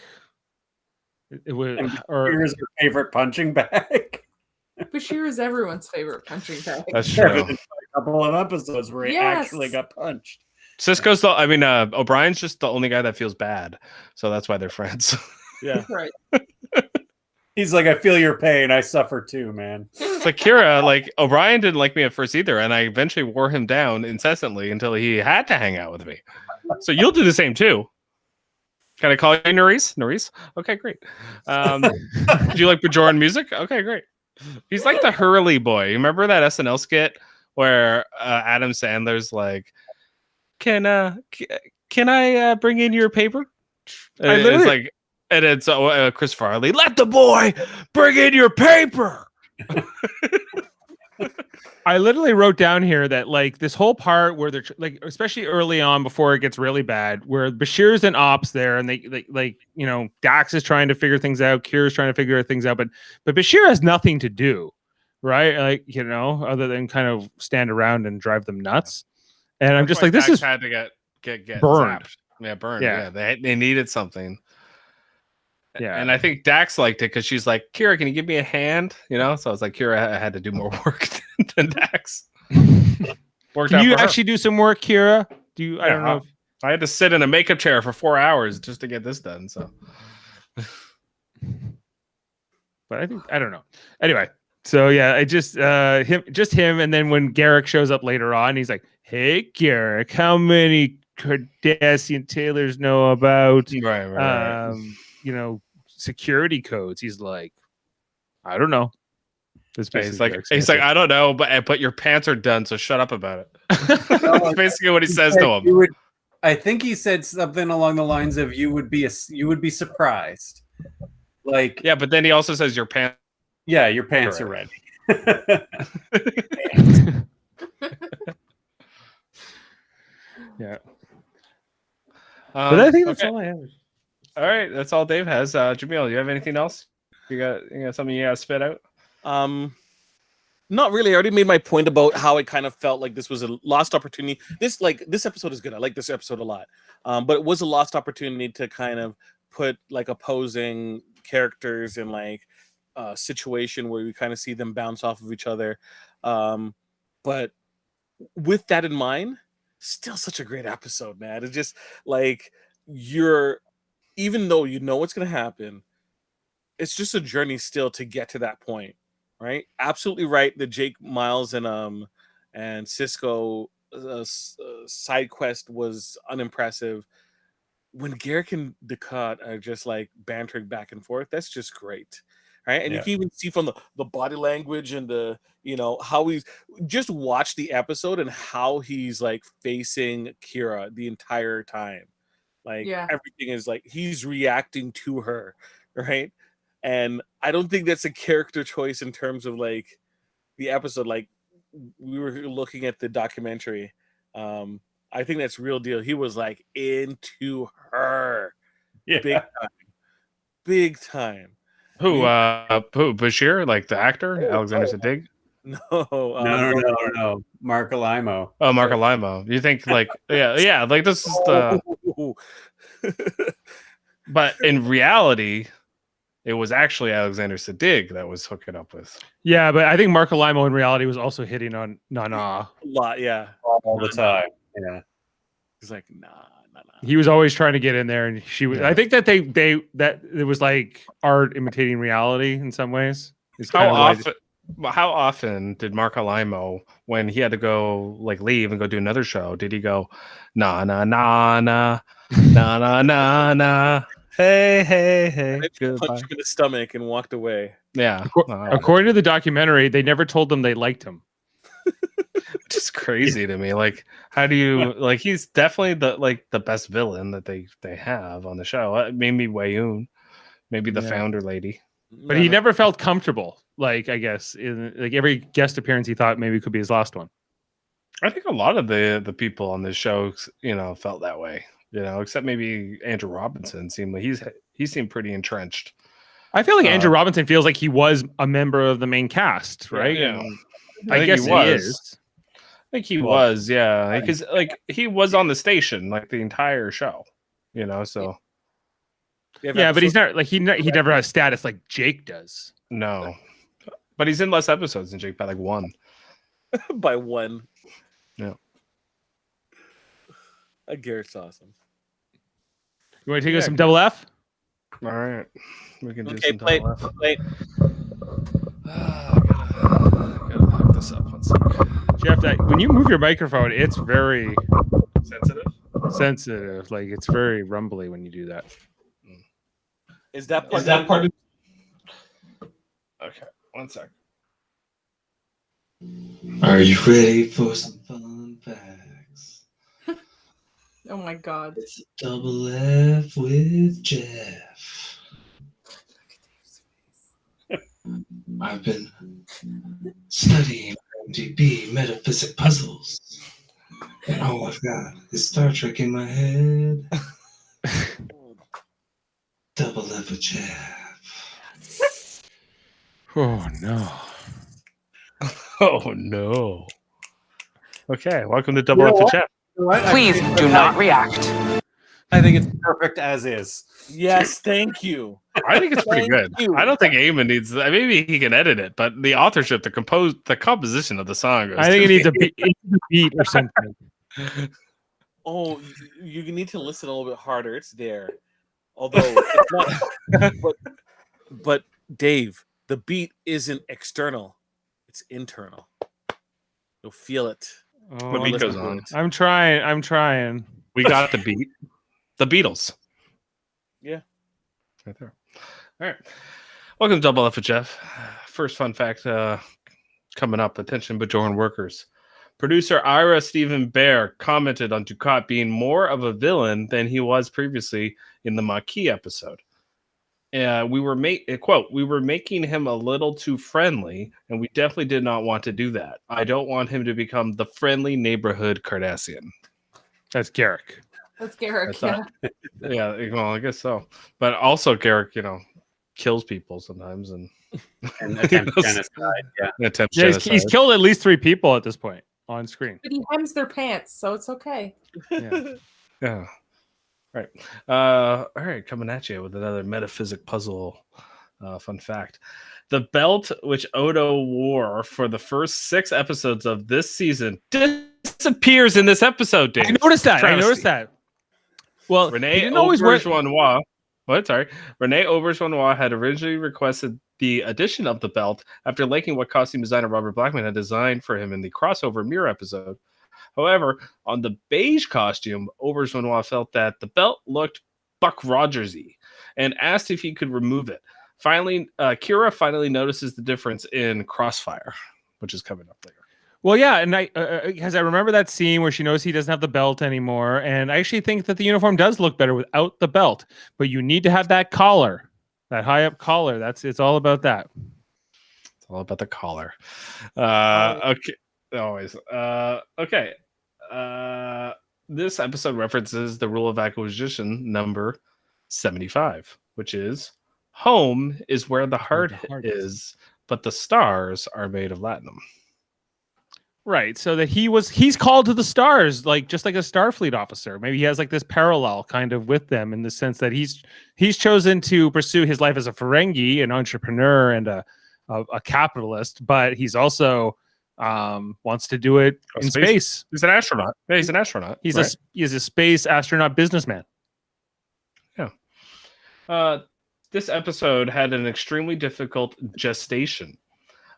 It was, And or here's your favorite punching bag. Bashir is everyone's favorite punching bag. That's Yeah, true. but there's a couple of episodes where he actually Yes. got punched. Cisco's the. I mean, O'Brien's just the only guy that feels bad, so that's why they're friends. Yeah. Right. He's like, I feel your pain. I suffer too, man. It's like Kira, like O'Brien didn't like me at first either, and I eventually wore him down incessantly until he had to hang out with me. So you'll do the same too. Can I call you Nerys? Nerys? Okay, great. Do you like Bajoran music? Okay, great. He's like the Hurley boy. You remember that SNL skit where Adam Sandler's like, "Can I bring in your paper?" And it's like, and it's Chris Farley. Let the boy bring in your paper. I literally wrote down here that like this whole part where they're like, especially early on before it gets really bad, where Bashir's in ops there, and they like, you know, Dax is trying to figure things out, Kira's trying to figure things out, but Bashir has nothing to do, right? Like, you know, other than kind of stand around and drive them nuts. And I'm just like, this is had to get burned. zapped. Yeah, burned. Yeah. Yeah, they needed something. Yeah. And I think Dax liked it because she's like, Kira, can you give me a hand? You know, so I was like, Kira had to do more work than Dax. Worked Can out you for her. actually do some work, Kira? Do you? I don't know. I had to sit in a makeup chair for 4 hours just to get this done. So, But I think I don't know. Anyway, so yeah, I just him, and then when Garrick shows up later on, he's like, "Hey, Garrick, how many Cardassian tailors know about right. you know, security codes?" He's like, "I don't know." That's He's basically like, Garrick's he's like, answer. I don't know, but your pants are done, so shut up about it. That's basically what he says to him. You would, I think he said something along the lines of, "You would be surprised." Like, Yeah, but then he also says your pants. yeah, your pants are Correct. ready. Yeah. But But I think that's all I have. All right, that's all Dave has. Jaemeel, you have anything else? You got something you got to spit out? Not really. I already made my point about how it kind of felt like this was a lost opportunity. This episode is good. I like this episode a lot. But it was a lost opportunity to kind of put like opposing characters in like a situation where we kind of see them bounce off of each other. But with that in mind, still such a great episode, man. It's just like even though you know what's going to happen, it's just a journey still to get to that point. Right, absolutely right. The Jake, Miles, and Cisco side quest was unimpressive. When Garrick and Ducat are just like bantering back and forth, that's just great, right? And you can even see from the body language and the how he's just watch the episode and how he's like facing Kira the entire time. Like everything is like he's reacting to her, right? And I don't think that's a character choice in terms of like the episode. Like we were looking at the documentary. I think that's real deal. He was like into her. Yeah. Big time. Who Bashir, like the actor, Alexander Siddig? No. Mark Alimo. Oh, Mark Alimo. You think like yeah, like this is the but in reality it was actually Alexander Siddig that was hooking up with. Yeah, but I think Mark Alimo in reality was also hitting on Nana. A lot, yeah. All the time. Yeah. He's like, nah. He was always trying to get in there, and she was. I think that that it was like art imitating reality in some ways. How often did Mark Alimo, when he had to go like leave and go do another show, did he go na na na na na na na na hey Punched him in the stomach and walked away. Yeah. According to the documentary, they never told them they liked him. Which is crazy to me. Like, how do you like? He's definitely the best villain that they have on the show. Maybe Wayoon, maybe the founder lady. But he never felt comfortable. Like, I guess in like every guest appearance, he thought maybe it could be his last one. I think a lot of the people on this show, felt that way. Except maybe Andrew Robinson seemed like he seemed pretty entrenched. I feel like Andrew Robinson feels like he was a member of the main cast, right? Yeah. I guess he is. I think he was, yeah. Because like he was on the station like the entire show, so Yeah, but he's not like he never has status like Jake does. No, but he's in less episodes than Jake by like one. by one. Yeah. Garrett's awesome. You want to take us some double F? All right, we can do Okay, some play. double F. Play. Gotta hook this up one sec. Jeff, when you move your microphone, it's very Sensitive. Like it's very rumbly when you do that. Is that part of? Okay, one sec. Are you ready for some fun facts? Oh my god. It's a double F with Jeff. I've been studying MDB metaphysic puzzles, and all I've got is Star Trek in my head. Double F with Jeff. Oh no. Oh no. Okay, welcome to Double F with Jeff. Please do not react. I think it's perfect as is. Yes, thank you. I think it's pretty Thank good. you. I don't think Eamon needs. Maybe he can edit it, but the authorship, the composition of the song. I think it needs a beat or something. Oh, you need to listen a little bit harder. It's there. Although it's not, but Dave, the beat isn't external; it's internal. You'll feel it. Oh, The beat listen goes to on. it. I'm trying. We got the beat. The Beatles. Yeah. Right there. All right. Welcome to Double F with Jeff. First fun fact coming up. Attention, Bajoran workers. Producer Ira Stephen Bear commented on Ducat being more of a villain than he was previously in the Maquis episode. We were making him a little too friendly, and we definitely did not want to do that. I don't want him to become the friendly neighborhood Cardassian. That's Garrick. That's Garrick. That's Yeah. Yeah, well, I guess so. But also, Garrick, kills people sometimes and Attempt genocide. Yeah. attempts Yeah, he's genocide. killed at least 3 people at this point on screen. But he hems their pants, so it's okay. Yeah. Yeah. Right. All right. Coming at you with another metaphysic puzzle. Fun fact. The belt which Odo wore for the first 6 episodes of this season disappears in this episode, Dave. I noticed that. Travesty. Well, Renee he didn't always wear. Auberjonois. What? Sorry. Renee Auberjonois had originally requested the addition of the belt after liking what costume designer Robert Blackman had designed for him in the crossover Mirror episode. However, on the beige costume, Auberjonois felt that the belt looked Buck Rogers-y and asked if he could remove it. Finally, Kira finally notices the difference in Crossfire, which is coming up later. Well, yeah, and because I remember that scene where she knows he doesn't have the belt anymore, and I actually think that the uniform does look better without the belt. But you need to have that collar, that high up collar. It's all about that. It's all about the collar. Okay, always. Okay. This episode references the rule of acquisition number 75, which is home is where the heart is, but the stars are made of latinum. Right, so that he's called to the stars, just like a Starfleet officer. Maybe he has like this parallel kind of with them in the sense that he's chosen to pursue his life as a Ferengi, an entrepreneur and a capitalist, but he's also wants to do it in space. He's an astronaut. Yeah, he's an astronaut. He's right? he's a space astronaut businessman. Yeah. This episode had an extremely difficult gestation.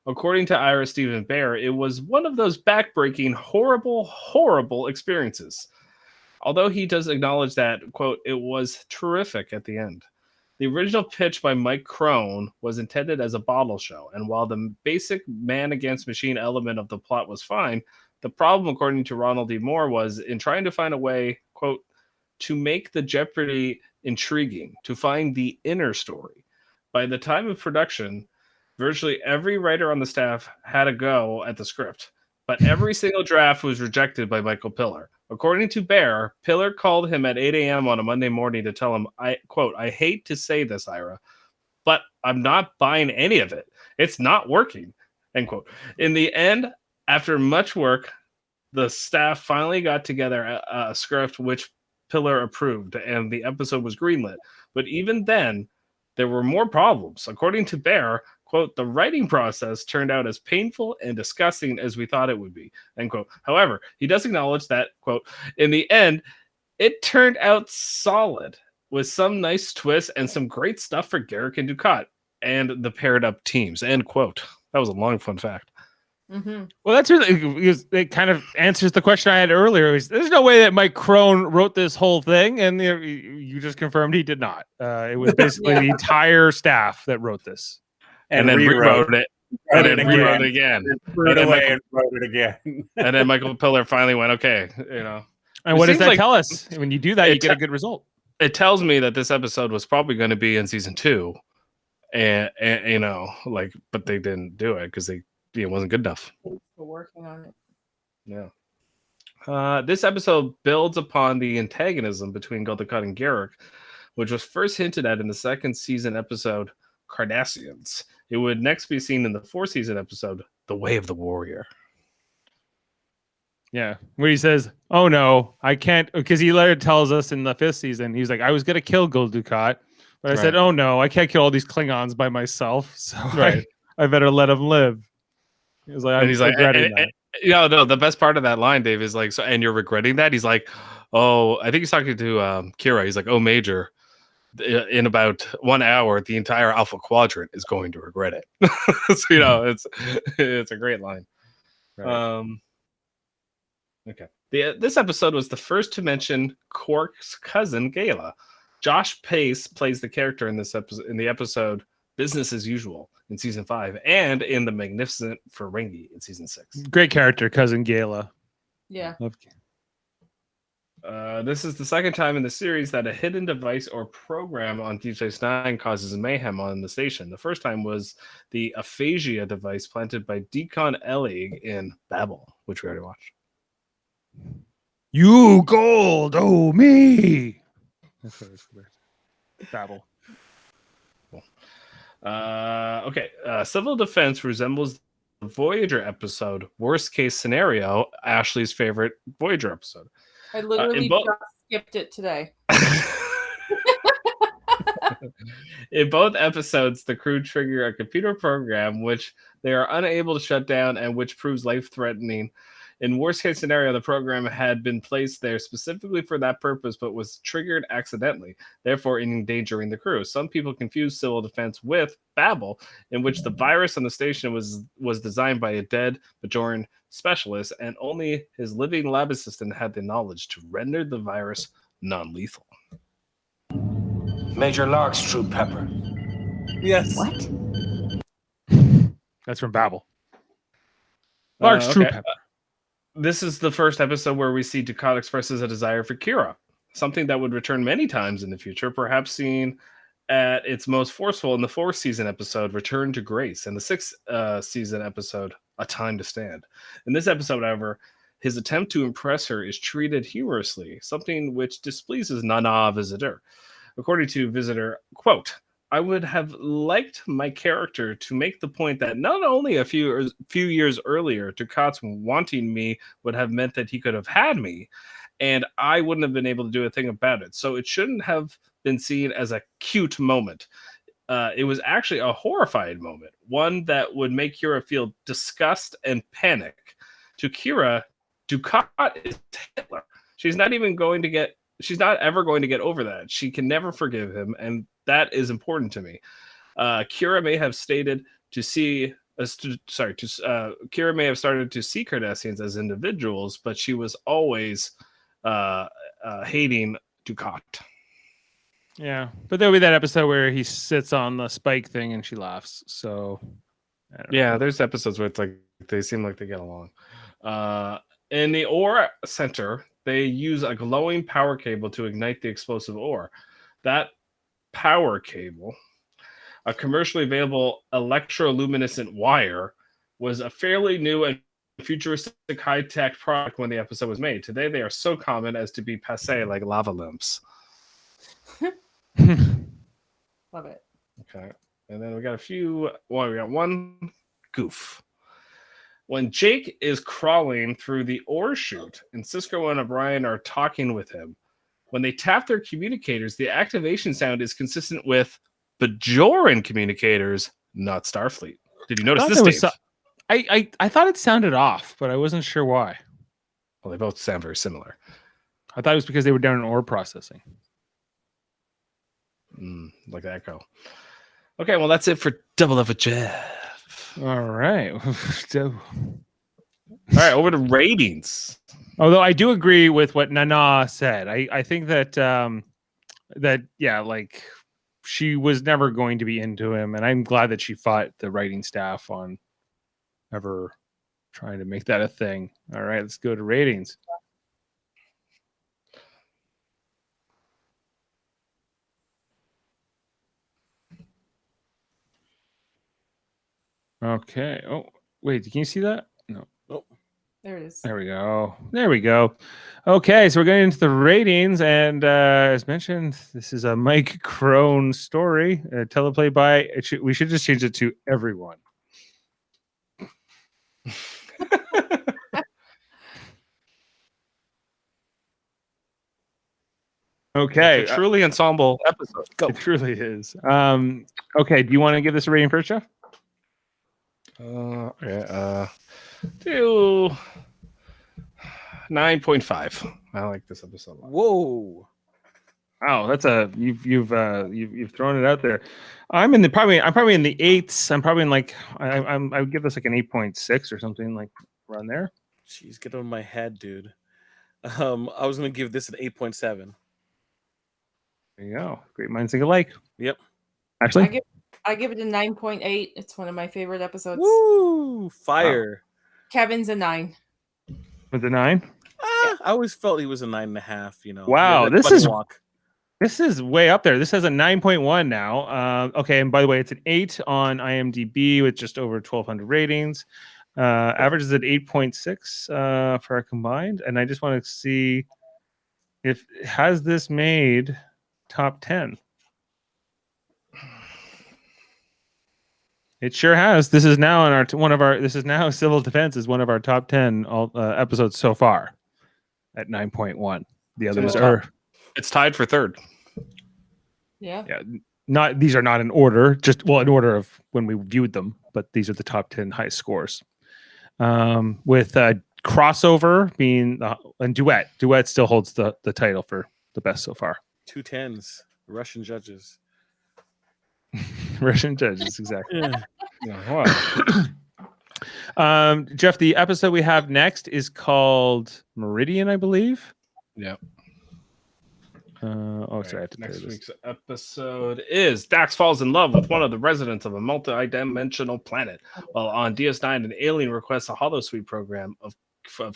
According to Ira Stephen Bear, it was one of those backbreaking, horrible experiences. Although he does acknowledge that, quote, it was terrific at the end. The original pitch by Mike Crone was intended as a bottle show, and while the basic man against machine element of the plot was fine, the problem, according to Ronald D. Moore, was in trying to find a way, quote, to make the Jeopardy intriguing, to find the inner story. By the time of production, virtually every writer on the staff had a go at the script, but every single draft was rejected by Michael Piller. According to Bear, Piller called him at 8 a.m. on a Monday morning to tell him, quote, I hate to say this, Ira, but I'm not buying any of it. It's not working, end quote. In the end, after much work, the staff finally got together a script which Piller approved, and the episode was greenlit. But even then, there were more problems. According to Bear, quote, the writing process turned out as painful and disgusting as we thought it would be, end quote. However, he does acknowledge that, quote, in the end, it turned out solid with some nice twists and some great stuff for Garrick and Ducat and the paired up teams, end quote. That was a long, fun fact. Mm-hmm. Well, that's really because it kind of answers the question I had earlier. There's no way that Mike Crone wrote this whole thing, and you just confirmed he did not. It was basically the entire staff that wrote this, and then rewrote it, and then rewrote it again, threw it away and wrote it again. And then Michael Piller finally went, okay, you know. And what does that tell us? When you do that, you get a good result. It tells me that this episode was probably going to be in season 2, and you know, like, but they didn't do it because it wasn't good enough. We're working on it. Yeah. This episode builds upon the antagonism between Guldukat and Garrick, which was first hinted at in the second season episode Cardassians. It would next be seen in the 4th season episode The Way of the Warrior. Yeah, where he says, "Oh no, I can't," because he later tells us in the 5th season, he's like, "I was gonna kill Guldukat, but I said, oh no, I can't kill all these Klingons by myself, so I better let them live." He's like, he's like, no, the best part of that line, Dave, is like, so, and you're regretting that? He's like, oh, I think he's talking to Kira. He's like, oh, Major, in about 1 hour, the entire Alpha Quadrant is going to regret it. So, you know, it's a great line. Right. Okay. This episode was the first to mention Quark's cousin, Gala. Josh Pace plays the character in this episode, in the episode Business as Usual in season 5, and in The Magnificent Ferengi in season 6. Great character, cousin Gala. Yeah. This is the second time in the series that a hidden device or program on DS9 causes mayhem on the station. The first time was the aphasia device planted by Deacon Elig in Babel, which we already watched. You gold, oh me. That's what it's Babel. Cool. Okay. Civil Defense resembles the Voyager episode, Worst Case Scenario, Ashley's favorite Voyager episode. I literally just skipped it today. In both episodes, the crew trigger a computer program which they are unable to shut down and which proves life-threatening. In Worst Case Scenario, the program had been placed there specifically for that purpose, but was triggered accidentally, therefore endangering the crew. Some people confuse Civil Defense with Babel, in which the virus on the station was designed by a dead Bajoran specialist, and only his living lab assistant had the knowledge to render the virus non-lethal. Major Lark's True Pepper. Yes. What? That's from Babel. Lark's True Okay. Pepper. This is the first episode where we see Dukat expresses a desire for Kira, something that would return many times in the future, perhaps seen at its most forceful in the 4th season episode, Return to Grace, and the 6th season episode, A Time to Stand. In this episode, however, his attempt to impress her is treated humorously, something which displeases Nana Visitor. According to Visitor, quote, I would have liked my character to make the point that not only a few years earlier, Dukat's wanting me would have meant that he could have had me, and I wouldn't have been able to do a thing about it. So it shouldn't have been seen as a cute moment. It was actually a horrified moment, one that would make Kira feel disgust and panic. To Kira, Dukat is Hitler. She's not ever going to get over that. She can never forgive him, and that is important to me. Kira may have started to see Cardassians as individuals, but she was always hating Dukat. Yeah, but there'll be that episode where he sits on the spike thing and she laughs. So, yeah, there's episodes where it's like they seem like they get along. In the ore center, they use a glowing power cable to ignite the explosive ore. That power cable, a commercially available electroluminescent wire, was a fairly new and futuristic high-tech product when the episode was made. Today, they are so common as to be passé, like lava lamps. Love it. Okay, and then we got we got one goof. When Jake is crawling through the ore chute and Cisco and O'Brien are talking with him, When they tap their communicators, the activation sound is consistent with Bajoran communicators, not Starfleet. Did you notice thought this, there was Dave? I thought it sounded off, but I wasn't sure why. Well, they both sound very similar. I thought it was because they were down in ore processing. Like the echo. Okay, well, that's it for Double Up with Jeff. All right. All right, over to ratings. Although I do agree with what Nana said. I think that like she was never going to be into him, and I'm glad that she fought the writing staff on ever trying to make that a thing. All right, let's go to ratings. Okay. Oh, wait, can you see that? No. Nope. There it is. There we go. There we go. Okay, so we're getting into the ratings, and as mentioned, this is a Mike Crone story, teleplay by. We should just change it to everyone. Okay, It's a truly ensemble episode. Go. it truly is. Okay, do you want to give this a rating first, Jeff? Okay, do 9.5. I like this episode a lot. Whoa. Oh, that's you've thrown it out there. I'm probably in the 8s. I'm probably in like I would give this like an 8.6 or something like around there. Jeez, get on my head, dude. I was gonna give this an 8.7. There you go. Great minds think alike. Yep. Actually, I give it a 9.8. It's one of my favorite episodes. Woo! Fire. Kevin's a 9. with the 9. I always felt he was a 9.5. You know. Wow, He had that this funny is- walk. This is way up there. This has a 9.1 now. Okay, and by the way, it's an 8 on IMDb with just over 1,200 ratings. Average is at 8.6 for our combined. And I just want to see if has this made top 10. It sure has. This is now in our This is now Civil Defense is one of our top 10 episodes so far at 9.1. The others are. It's tied for third. Yeah. Not these are not in order, just in order of when we viewed them, but these are the top 10 highest scores. With crossover being and duet still holds the title for the best so far. 2 10s. Russian judges. Russian judges, exactly. Yeah. Jeff, the episode we have next is called Meridian, I believe. Yeah. Sorry, I have to Next tell you this. week's episode is Dax falls in love with one of the residents of a multi-dimensional planet. While on DS9, an alien requests a holosuite program of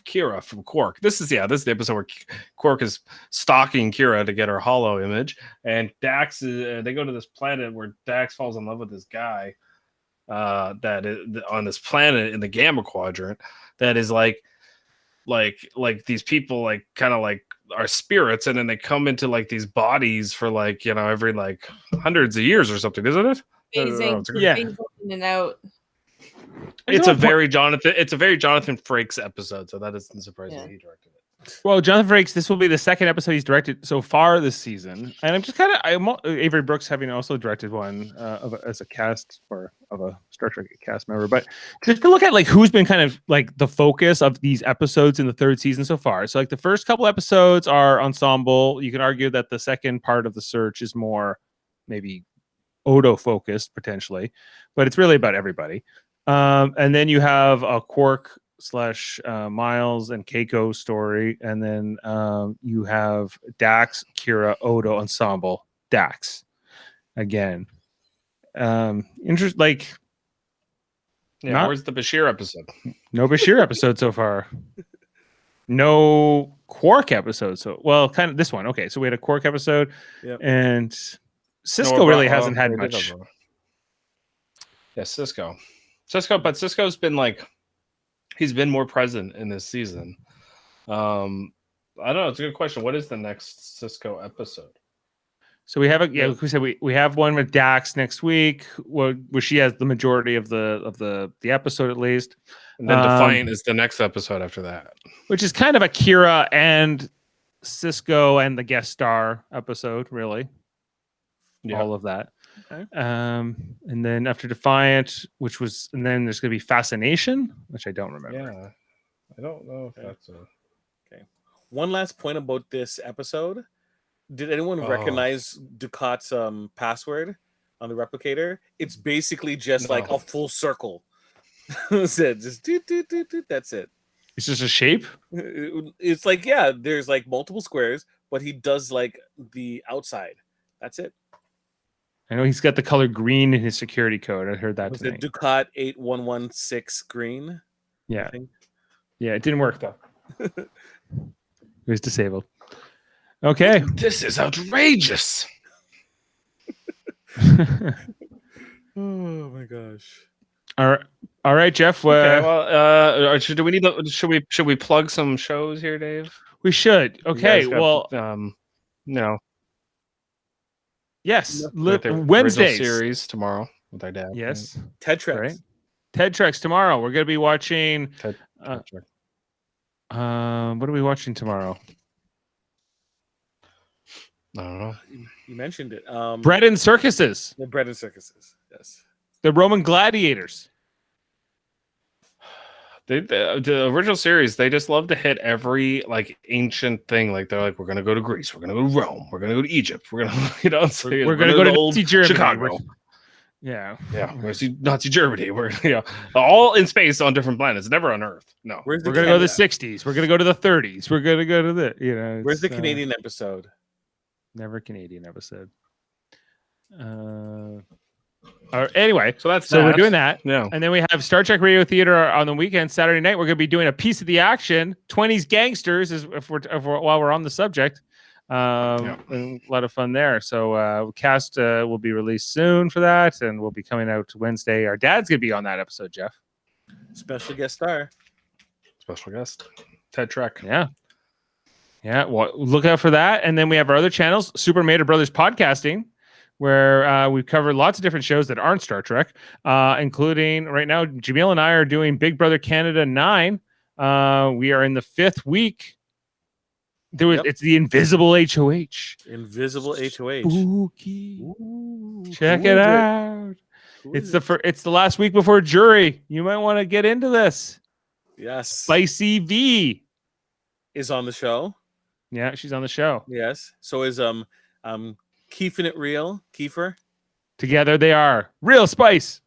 Kira from Quark. This is the episode where Quark is stalking Kira to get her holo image, and Dax they go to this planet where Dax falls in love with this guy that is on this planet in the Gamma Quadrant that is like these people like kind of like are spirits, and then they come into like these bodies for like every like hundreds of years or something, isn't it? Phasing in and out. It's a very Jonathan Frakes episode, so that isn't surprising that he directed it. Well, Jonathan Frakes, this will be the second episode he's directed so far this season, and I'm just Avery Brooks having also directed one as a cast or of a Star Trek cast member, but just to look at like who's been kind of like the focus of these episodes in the third season so far. So like the first couple episodes are ensemble. You can argue that the second part of the search is more maybe Odo focused potentially, but it's really about everybody. And then you have a Quark / Miles and Keiko story, and then you have Dax, Kira, Odo ensemble. Dax again. Where's the Bashir episode? No Bashir episode so far. No Quark episode. Kind of this one. Okay, so we had a Quark episode, and Cisco really hasn't had much. Yeah, Cisco, but Cisco's been like, he's been more present in this season. I don't know. It's a good question. What is the next Cisco episode? So we have like we said, we have one with Dax next week, where she has the majority of the episode at least. And then Defiant is the next episode after that, which is kind of a Kira and Cisco and the guest star episode, really. Yeah. All of that. Okay. And then after Defiant, and then there's going to be Fascination, which I don't remember. Yeah. I don't know if that's a... One last point about this episode. Did anyone recognize Ducat's password on the replicator? It's basically just like a full circle. That's it. Just that's it. It's just a shape? It's like, yeah, there's like multiple squares, but he does like the outside. That's it. I know he's got the color green in his security code. I heard that Was tonight. it Ducat 8116 green? Yeah. I think. Yeah, it didn't work though. It was disabled. Okay. This is outrageous. Oh my gosh. All right, Jeff. Okay, well, should we plug some shows here, Dave? We should. You Okay. guys got, Well, no. yes. Got the original Wednesdays. series tomorrow with our dad. Yes. Ted Treks. Right. Ted Treks tomorrow. We're going to be watching. Ted Trek. What are we watching tomorrow? I don't know. You mentioned it. Bread and Circuses. The Bread and Circuses. Yes. The Roman Gladiators. The original series, they just love to hit every like ancient thing. Like they're like, we're gonna go to Greece, we're gonna go to Rome, we're gonna go to Egypt, we're gonna, We're going to go to old Nazi Germany. Chicago. Yeah. Yeah, we're gonna see Nazi Germany. We're all in space on different planets, never on Earth. No, Where's the We're going to go to the Canada? 60s. We're going to go to the 30s. We're going to go to the, Where's the it's, Canadian episode? Never Canadian episode. Anyway, so that's we're that. doing that. Yeah. And then we have Star Trek Radio Theater on the weekend, Saturday night. We're going to be doing a piece of the action, 20s Gangsters, while we're on the subject. And a lot of fun there. So cast will be released soon for that, and we'll be coming out Wednesday. Our dad's going to be on that episode, Jeff. Special guest star. Special guest, Ted Trek. Yeah. Yeah. Well, look out for that. And then we have our other channels, Super Mater Brothers Podcasting, where we cover lots of different shows that aren't Star Trek, including right now, Jaemeel and I are doing Big Brother Canada 9. We are in the 5th week. It's the Invisible HOH. Invisible HOH. Spooky. Ooh, Check who it is out. Who It's is it's the last week before jury. You might want to get into this. Yes. Spicy V is on the show. Yeah, she's on the show. Yes. So is Keefing It Real, Kiefer. Together they are Real Spice.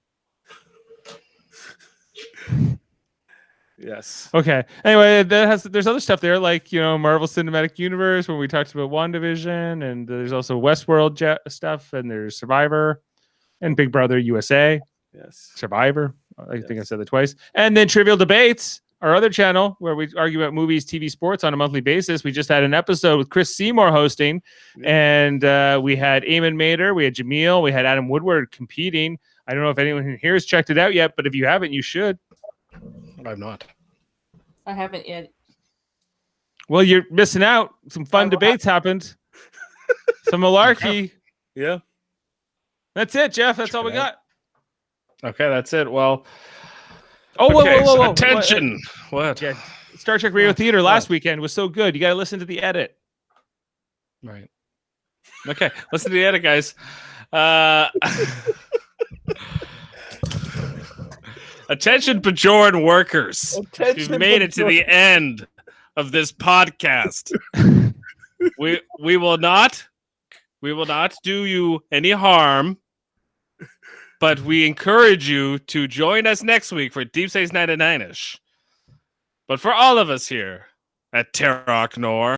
Yes. Okay. Anyway, there's other stuff there, like Marvel Cinematic Universe, where we talked about WandaVision, and there's also Westworld stuff, and there's Survivor, and Big Brother USA. Yes. Survivor. I think I said that twice. And then Trivial Debates, our other channel, where we argue about movies, TV, sports on a monthly basis. We just had an episode with Chris Seymour hosting, and we had Eamon Mater, we had Jaemeel, we had Adam Woodward competing. I don't know if anyone here has checked it out yet, but if you haven't, you should. I've not. I haven't yet. Well, you're missing out. Some fun debates happened. Some malarkey. Yeah. That's it, Jeff. That's all we got. Okay, that's it. Well, whoa. Attention. What? Yeah. Star Trek Radio Theater last weekend was so good. You got to listen to the edit. Right. Okay, listen to the edit, guys. Attention, Bajoran workers. You've made it to the end of this podcast. we will not do you any harm, but we encourage you to join us next week for Deep Space 99ish. But for all of us here at Terok Nor,